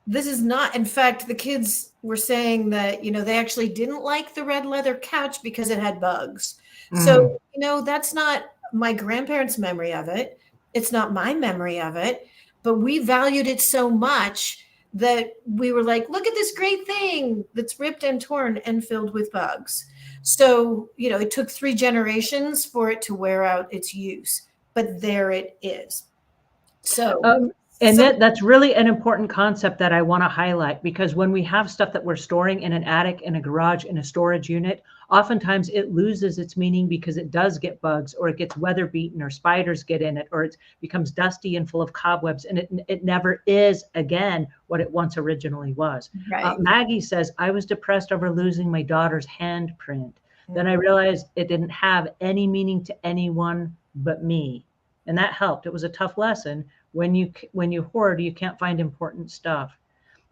Speaker 2: This is not, in fact, the kids were saying that, they actually didn't like the red leather couch because it had bugs. So, that's not my grandparents' memory of it. It's not my memory of it, but we valued it so much that we were like, look at this great thing that's ripped and torn and filled with bugs. So, it took 3 generations for it to wear out its use, but there it is. So,
Speaker 1: and that's really an important concept that I want to highlight, because when we have stuff that we're storing in an attic, in a garage, in a storage unit, oftentimes it loses its meaning because it does get bugs, or it gets weather beaten, or spiders get in it, or it becomes dusty and full of cobwebs, and it never is again what it once originally was.
Speaker 2: Right.
Speaker 1: Maggie says, I was depressed over losing my daughter's handprint. Then I realized it didn't have any meaning to anyone but me. And that helped. It was a tough lesson. When you hoard, you can't find important stuff.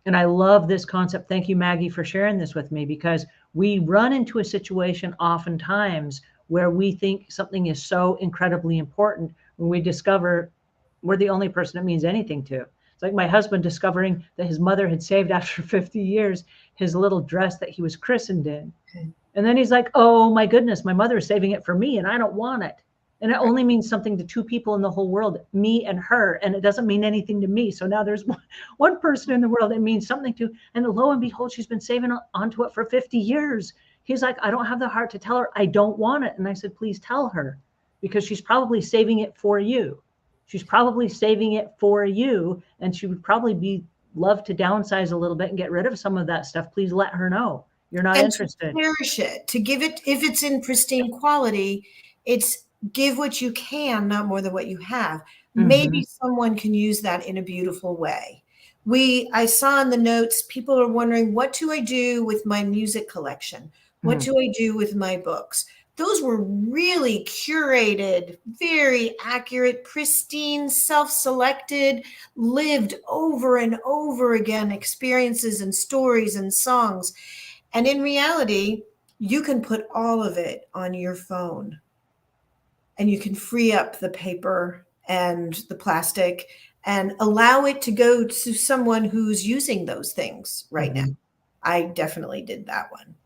Speaker 1: And I love this concept. Thank you, Maggie, for sharing this with me, because we run into a situation oftentimes where we think something is so incredibly important when we discover we're the only person it means anything to. It's like my husband discovering that his mother had saved after 50 years his little dress that he was christened in. And then he's like, oh my goodness, my mother is saving it for me and I don't want it. And it only means something to 2 people in the whole world, me and her. And it doesn't mean anything to me. So now there's one person in the world it means something to. And lo and behold, she's been saving onto it for 50 years. He's like, I don't have the heart to tell her I don't want it. And I said, please tell her, because she's probably saving it for you. She's probably saving it for you. And she would probably love to downsize a little bit and get rid of some of that stuff. Please let her know you're not interested.
Speaker 2: To cherish it, to give it, if it's in pristine quality, it's give what you can, not more than what you have. Maybe someone can use that in a beautiful way. I saw in the notes, people are wondering, what do I do with my music collection? What do I do with my books? Those were really curated, very accurate, pristine, self-selected, lived over and over again experiences and stories and songs. And in reality, you can put all of it on your phone. And you can free up the paper and the plastic and allow it to go to someone who's using those things right now. I definitely did that one.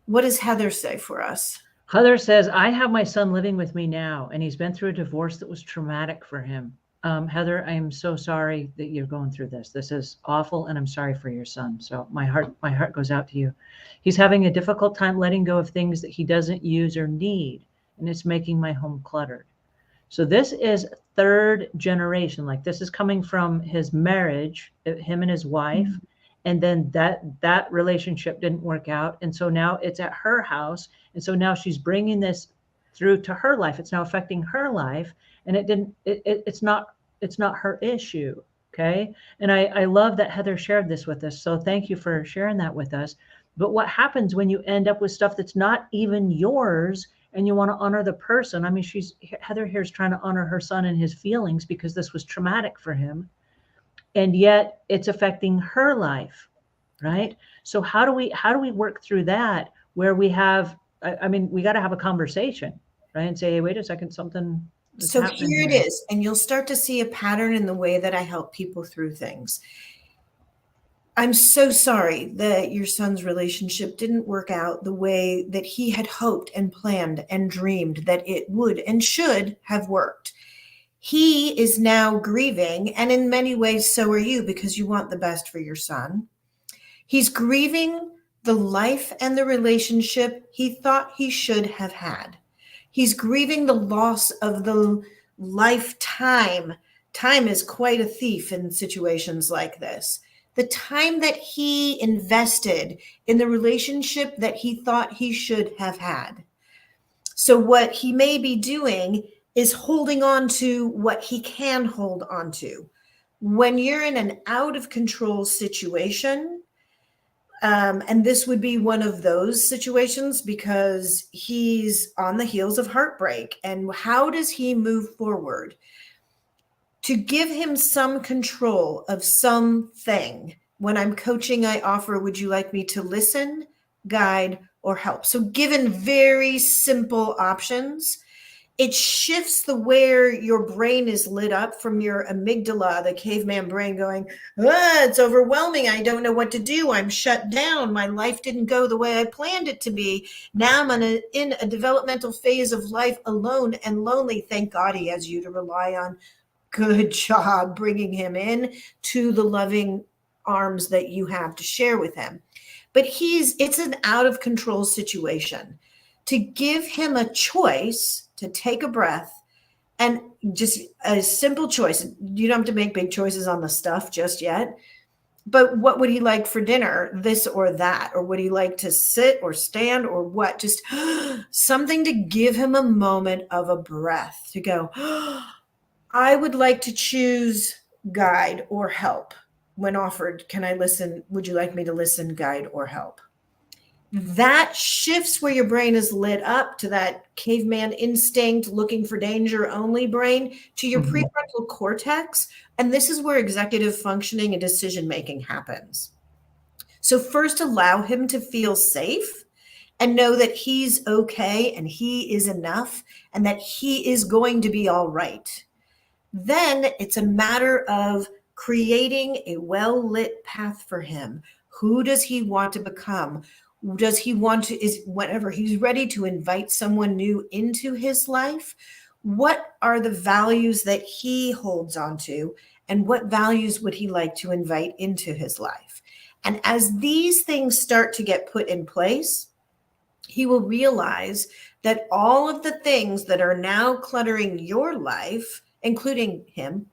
Speaker 2: What does Heather say for us?
Speaker 1: Heather says, I have my son living with me now, and he's been through a divorce that was traumatic for him. Heather, I am so sorry that you're going through this. This is awful, and I'm sorry for your son. So my heart goes out to you. He's having a difficult time letting go of things that he doesn't use or need, and it's making my home cluttered. So this is 3rd generation. Like, this is coming from his marriage, him and his wife. And then that relationship didn't work out. And so now it's at her house. And so now she's bringing this through to her life. It's now affecting her life, and it's not her issue. Okay. And I love that Heather shared this with us. So thank you for sharing that with us. But what happens when you end up with stuff that's not even yours and you want to honor the person? I mean, Heather here is trying to honor her son and his feelings because this was traumatic for him. And yet it's affecting her life, right? So how do we work through that where we have, I mean, we got to have a conversation, right? And say, hey, wait a second, something is
Speaker 2: So
Speaker 1: happening
Speaker 2: here it
Speaker 1: here.
Speaker 2: is, and you'll start to see a pattern in the way that I help people through things. I'm so sorry that your son's relationship didn't work out the way that he had hoped and planned and dreamed that it would and should have worked. He is now grieving, and in many ways, so are you, because you want the best for your son. He's grieving the life and the relationship he thought he should have had. He's grieving the loss of the lifetime. Time is quite a thief in situations like this. The time that he invested in the relationship that he thought he should have had. So what he may be doing is holding on to what he can hold on to. When you're in an out of control situation, and this would be one of those situations because he's on the heels of heartbreak. And how does he move forward? To give him some control of something. When I'm coaching, I offer, would you like me to listen, guide, or help? So given very simple options, it shifts the where your brain is lit up from your amygdala, the caveman brain going, it's overwhelming. I don't know what to do. I'm shut down. My life didn't go the way I planned it to be. Now I'm in a developmental phase of life alone and lonely. Thank God he has you to rely on. Good job bringing him in to the loving arms that you have to share with him. But it's an out of control situation. To give him a choice to take a breath and just a simple choice. You don't have to make big choices on the stuff just yet. But what would he like for dinner? This or that? Or would he like to sit or stand or what? Just something to give him a moment of a breath to go, I would like to choose guide or help. When offered, can I listen? Would you like me to listen, guide, or help? That shifts where your brain is lit up to that caveman instinct, looking for danger only brain, to your prefrontal cortex. And this is where executive functioning and decision making happens. So first, allow him to feel safe and know that he's okay and he is enough and that he is going to be all right. Then it's a matter of creating a well-lit path for him. Who does he want to become? Does he want to, whenever he's ready to invite someone new into his life, what are the values that he holds on to, and what values would he like to invite into his life? And as these things start to get put in place, he will realize that all of the things that are now cluttering your life, including him,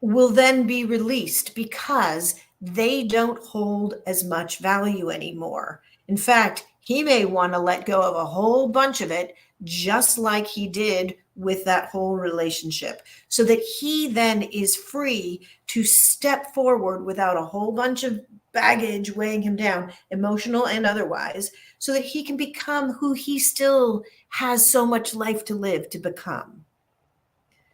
Speaker 2: will then be released because they don't hold as much value anymore. In fact, he may want to let go of a whole bunch of it, just like he did with that whole relationship, so that he then is free to step forward without a whole bunch of baggage weighing him down, emotional and otherwise, so that he can become who he still has so much life to live to become.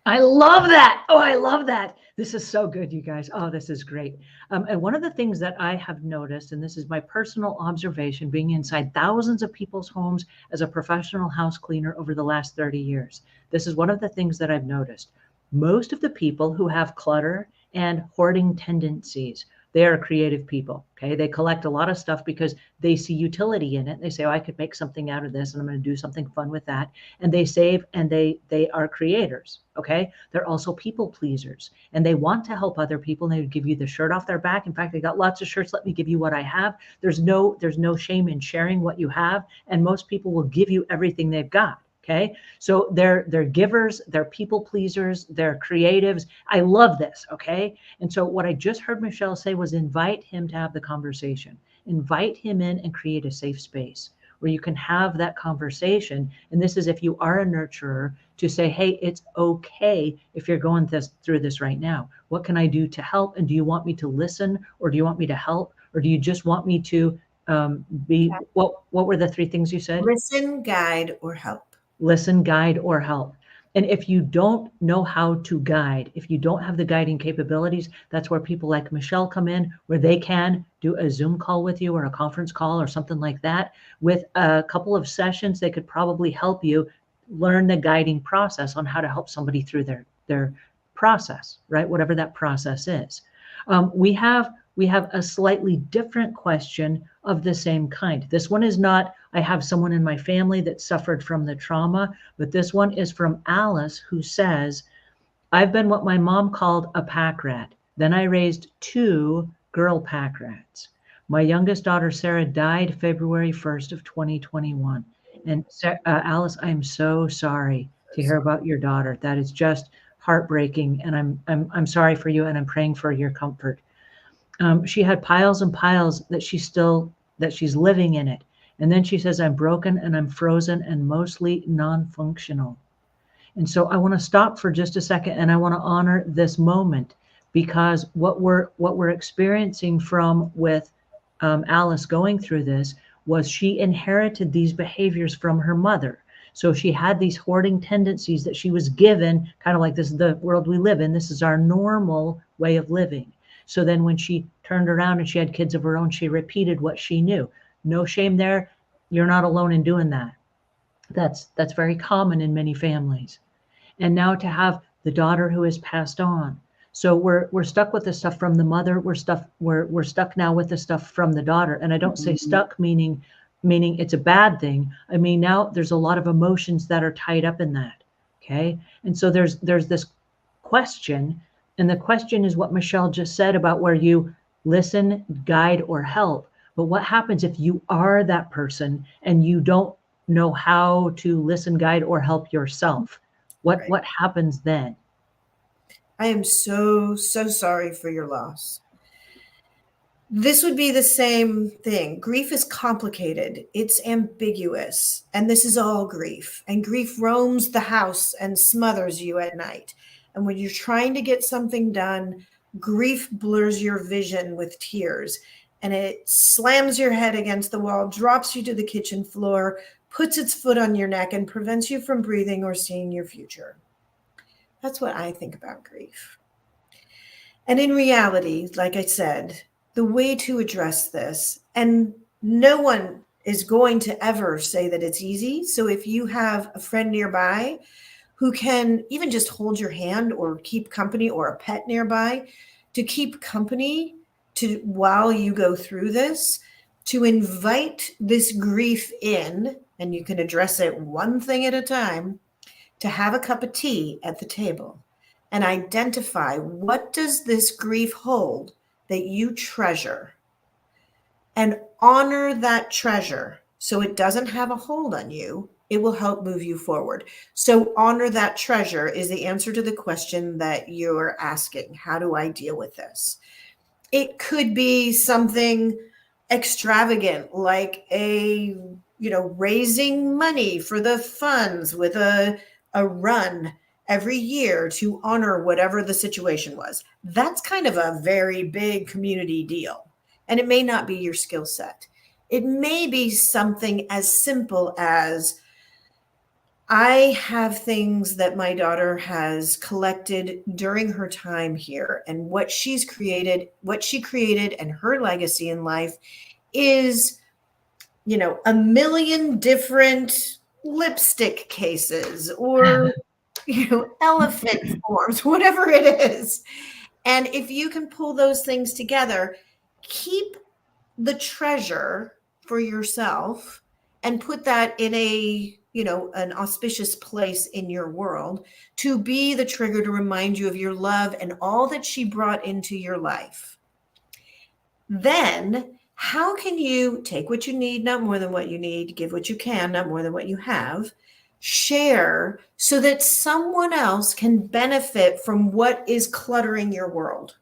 Speaker 1: I love that. Oh, I love that. This is so good, you guys. Oh, this is great. And one of the things that I have noticed, and this is my personal observation being inside thousands of people's homes as a professional house cleaner over the last 30 years, this is one of the things that I've noticed. Most of the people who have clutter and hoarding tendencies, they are creative people. Okay. They collect a lot of stuff because they see utility in it. They say, oh, I could make something out of this and I'm going to do something fun with that. And they save and they are creators. Okay. They're also people pleasers and they want to help other people. And they would give you the shirt off their back. In fact, they got lots of shirts. Let me give you what I have. There's no shame in sharing what you have. And most people will give you everything they've got. Okay. So they're givers, they're people pleasers, they're creatives. I love this. Okay. And so what I just heard Michelle say was invite him to have the conversation, invite him in and create a safe space where you can have that conversation. And this is if you are a nurturer, to say, hey, it's okay if you're going through this right now. What can I do to help? And do you want me to listen, or do you want me to help? Or do you just want me to be, what were the three things you said?
Speaker 2: Listen, guide, or help.
Speaker 1: Listen, guide, or help. And if you don't know how to guide, if you don't have the guiding capabilities, that's where people like Michelle come in, where they can do a Zoom call with you or a conference call or something like that. With a couple of sessions, they could probably help you learn the guiding process on how to help somebody through their process, right? Whatever that process is. We have a slightly different question of the same kind. This one is not, I have someone in my family that suffered from the trauma, but this one is from Alice, who says, I've been what my mom called a pack rat. Then I raised two girl pack rats. My youngest daughter, Sarah, died February 1st of 2021. And Alice, I'm so sorry to hear about your daughter. That is just heartbreaking. And I'm sorry for you, and I'm praying for your comfort. She had piles and piles that she's living in it. And then she says, I'm broken and I'm frozen and mostly non-functional. And so I want to stop for just a second, and I want to honor this moment, because what we're experiencing from with Alice going through this was she inherited these behaviors from her mother. So she had these hoarding tendencies that she was given, kind of like, this is the world we live in. This is our normal way of living. So then when she turned around and she had kids of her own, she repeated what she knew. No shame there. You're not alone in doing that. That's very common in many families. And now to have the daughter who has passed on. So we're stuck with the stuff from the mother. We're stuck now with the stuff from the daughter. And I don't say stuck meaning it's a bad thing. I mean, now there's a lot of emotions that are tied up in that. Okay. And so there's this question, and the question is what Michelle just said about where you listen, guide, or help. But what happens if you are that person and you don't know how to listen, guide, or help yourself? What happens then?
Speaker 2: I am so sorry for your loss. This would be the same thing. Grief is complicated. It's ambiguous. And this is all grief. And grief roams the house and smothers you at night. And when you're trying to get something done, grief blurs your vision with tears. And it slams your head against the wall, drops you to the kitchen floor, puts its foot on your neck, and prevents you from breathing or seeing your future. That's what I think about grief. And in reality, like I said, the way to address this, and no one is going to ever say that it's easy. So if you have a friend nearby who can even just hold your hand or keep company, or a pet nearby to keep company while you go through this, to invite this grief in, and you can address it one thing at a time, to have a cup of tea at the table and identify, what does this grief hold that you treasure, and honor that treasure so it doesn't have a hold on you. It will help move you forward. So honor that treasure is the answer to the question that you're asking. How do I deal with this? It could be something extravagant, like raising money for the funds with a run every year to honor whatever the situation was. That's kind of a very big community deal. And it may not be your skill set. It may be something as simple as, I have things that my daughter has collected during her time here, and what she created and her legacy in life is, a million different lipstick cases, or, elephant forms, whatever it is. And if you can pull those things together, keep the treasure for yourself and put that in an auspicious place in your world, to be the trigger to remind you of your love and all that she brought into your life. Then how can you take what you need, not more than what you need, give what you can, not more than what you have, share so that someone else can benefit from what is cluttering your world?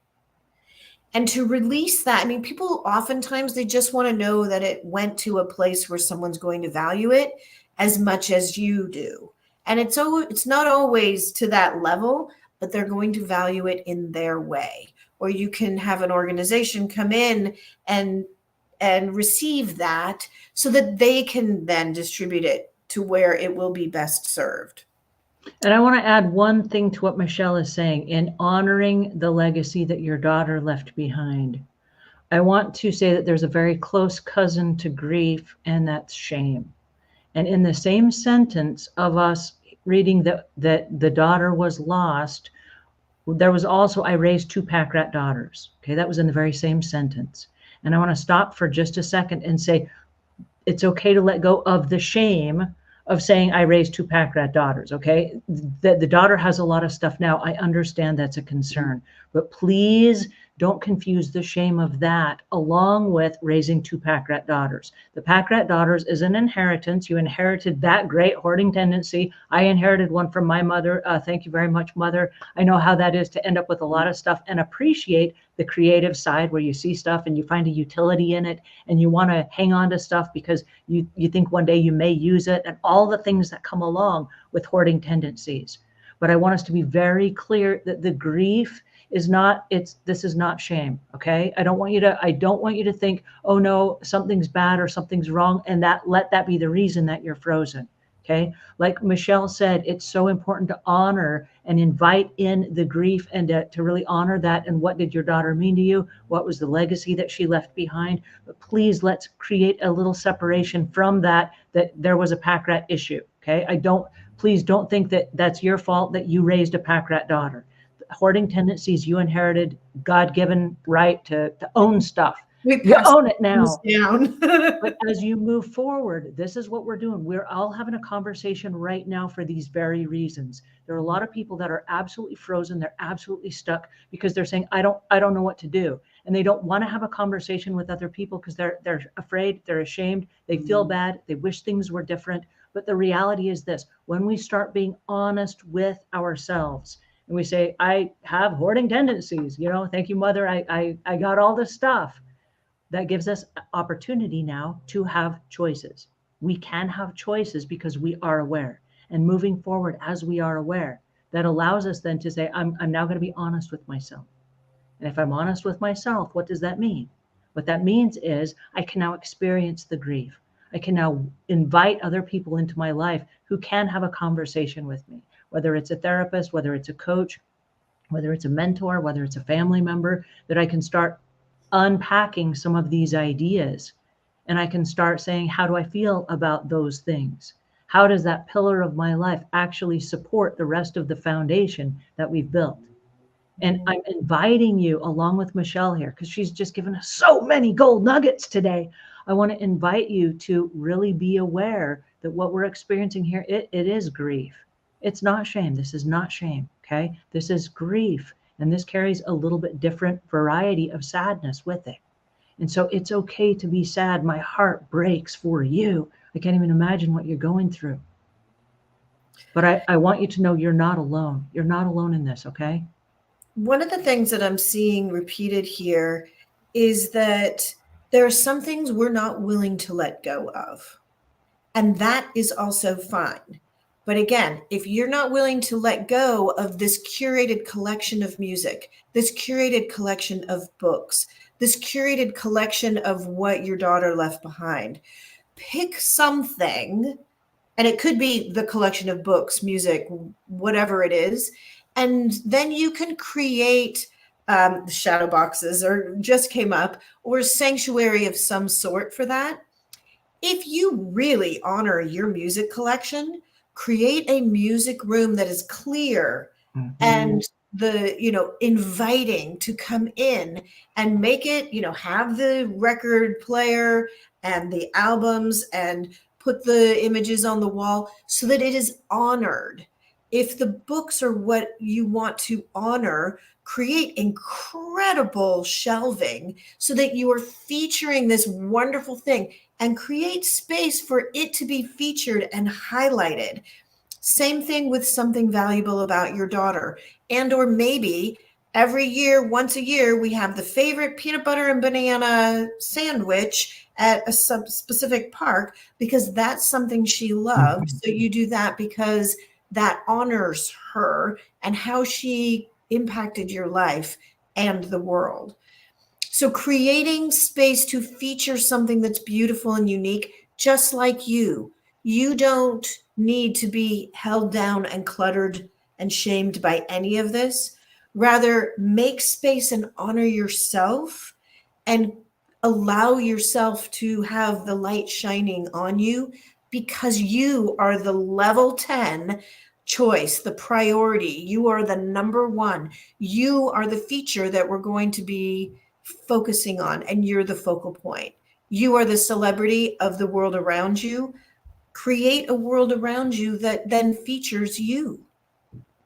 Speaker 2: and to release that. I mean, people oftentimes, they just want to know that it went to a place where someone's going to value it as much as you do. And it's not always to that level, but they're going to value it in their way. Or you can have an organization come in and receive that so that they can then distribute it to where it will be best served.
Speaker 1: And I want to add one thing to what Michelle is saying in honoring the legacy that your daughter left behind. I want to say that there's a very close cousin to grief, and that's shame. And in the same sentence of us reading that the daughter was lost, there was also, I raised two pack rat daughters. Okay, that was in the very same sentence. And I want to stop for just a second and say, it's okay to let go of the shame of saying I raised two pack rat daughters. Okay, the daughter has a lot of stuff now. I understand that's a concern, but please don't confuse the shame of that along with raising two pack rat daughters. The pack rat daughters is an inheritance. You inherited that great hoarding tendency. I inherited one from my mother. Thank you very much, Mother. I know how that is to end up with a lot of stuff and appreciate the creative side where you see stuff and you find a utility in it and you want to hang on to stuff because you think one day you may use it, and all the things that come along with hoarding tendencies. But I want us to be very clear that the grief is not, this is not shame. Okay, I don't want you to think, oh no, something's bad or something's wrong, and let that be the reason that you're frozen. Okay, like Michelle said, it's so important to honor and invite in the grief and to really honor that. And what did your daughter mean to you? What was the legacy that she left behind? But please, let's create a little separation from that there was a pack rat issue. Okay, please don't think that that's your fault that you raised a pack rat daughter. Hoarding tendencies, you inherited God-given right to own stuff. You own it now.
Speaker 2: Down.
Speaker 1: But as you move forward, this is what we're doing. We're all having a conversation right now for these very reasons. There are a lot of people that are absolutely frozen. They're absolutely stuck because they're saying, I don't know what to do. And they don't want to have a conversation with other people because they're afraid, they're ashamed, they feel bad, they wish things were different. But the reality is this: when we start being honest with ourselves, and we say, I have hoarding tendencies, thank you, Mother, I got all this stuff. That gives us opportunity now to have choices. We can have choices because we are aware. And moving forward as we are aware, that allows us then to say, I'm now going to be honest with myself. And if I'm honest with myself, what does that mean? What that means is I can now experience the grief. I can now invite other people into my life who can have a conversation with me, whether it's a therapist, whether it's a coach, whether it's a mentor, whether it's a family member, that I can start unpacking some of these ideas, and I can start saying, how do I feel about those things? How does that pillar of my life actually support the rest of the foundation that we've built? And I'm inviting you, along with Michelle here, because she's just given us so many gold nuggets today. I want to invite you to really be aware that what we're experiencing here, it is grief. It's not shame. This is not shame. Okay, this is grief. And this carries a little bit different variety of sadness with it. And so it's okay to be sad. My heart breaks for you. I can't even imagine what you're going through. But I want you to know you're not alone. You're not alone in this, okay?
Speaker 2: One of the things that I'm seeing repeated here is that there are some things we're not willing to let go of. And that is also fine. But again, if you're not willing to let go of this curated collection of music, this curated collection of books, this curated collection of what your daughter left behind, pick something, and it could be the collection of books, music, whatever it is, and then you can create shadow boxes, or just came up, or sanctuary of some sort for that. If you really honor your music collection, create a music room that is clear and inviting to come in, and make it, have the record player and the albums, and put the images on the wall so that it is honored. If the books are what you want to honor, create incredible shelving so that you are featuring this wonderful thing, and create space for it to be featured and highlighted. Same thing with something valuable about your daughter, and or maybe Every year, once a year, we have the favorite peanut butter and banana sandwich at a specific park because that's something she loves. So you do that because that honors her and how she impacted your life and the world. So creating space to feature something that's beautiful and unique, just like you. You don't need to be held down and cluttered and shamed by any of this. Rather, make space and honor yourself and allow yourself to have the light shining on you because you are the level 10 choice, the priority. You are the number one. You are the feature that we're going to be focusing on, and you're the focal point. You are the celebrity of the world around you. Create a world around you that then features you.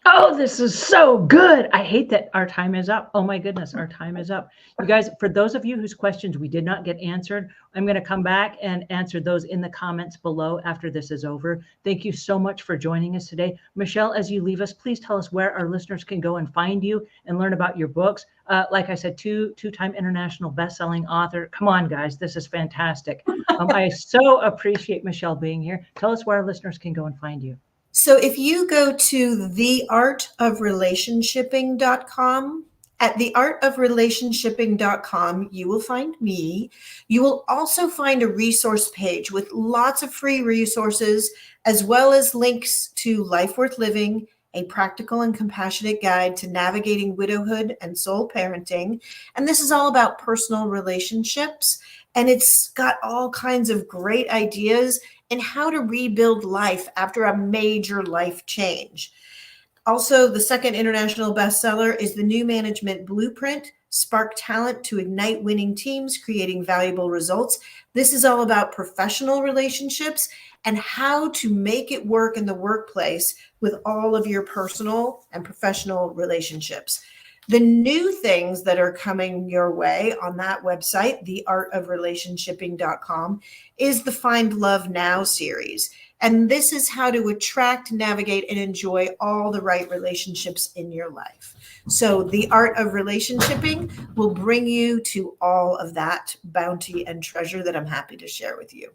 Speaker 1: Oh, this is so good. I hate that our time is up. Oh my goodness, our time is up. You guys, for those of you whose questions we did not get answered, I'm going to come back and answer those in the comments below after this is over. Thank you so much for joining us today. Michelle, as you leave us, please tell us where our listeners can go and find you and learn about your books. Like I said, two-time international best-selling author. Come on, guys, this is fantastic. I so appreciate Michelle being here. Tell us where our listeners can go and find you.
Speaker 2: So if you go to theartofrelationshipping.com, at theartofrelationshipping.com, you will find me. You will also find a resource page with lots of free resources, as well as links to Life Worth Living, a practical and compassionate guide to navigating widowhood and soul parenting. And this is all about personal relationships. And it's got all kinds of great ideas and how to rebuild life after a major life change. Also, the second international bestseller is The New Management Blueprint, Spark Talent to Ignite Winning Teams, Creating Valuable Results. This is all about professional relationships and how to make it work in the workplace with all of your personal and professional relationships. The new things that are coming your way on that website, theartofrelationshipping.com, is the Find Love Now series. And this is how to attract, navigate, and enjoy all the right relationships in your life. So the Art of Relationshipping will bring you to all of that bounty and treasure that I'm happy to share with you.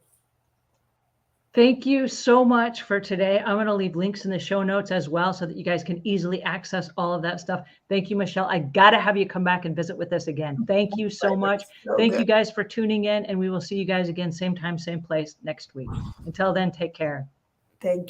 Speaker 1: Thank you so much for today. I'm going to leave links in the show notes as well so that you guys can easily access all of that stuff. Thank you, Michelle. I got to have you come back and visit with us again. Thank you so much. Thank you guys for tuning in, and we will see you guys again, same time, same place next week. Until then, take care.
Speaker 2: Thank you.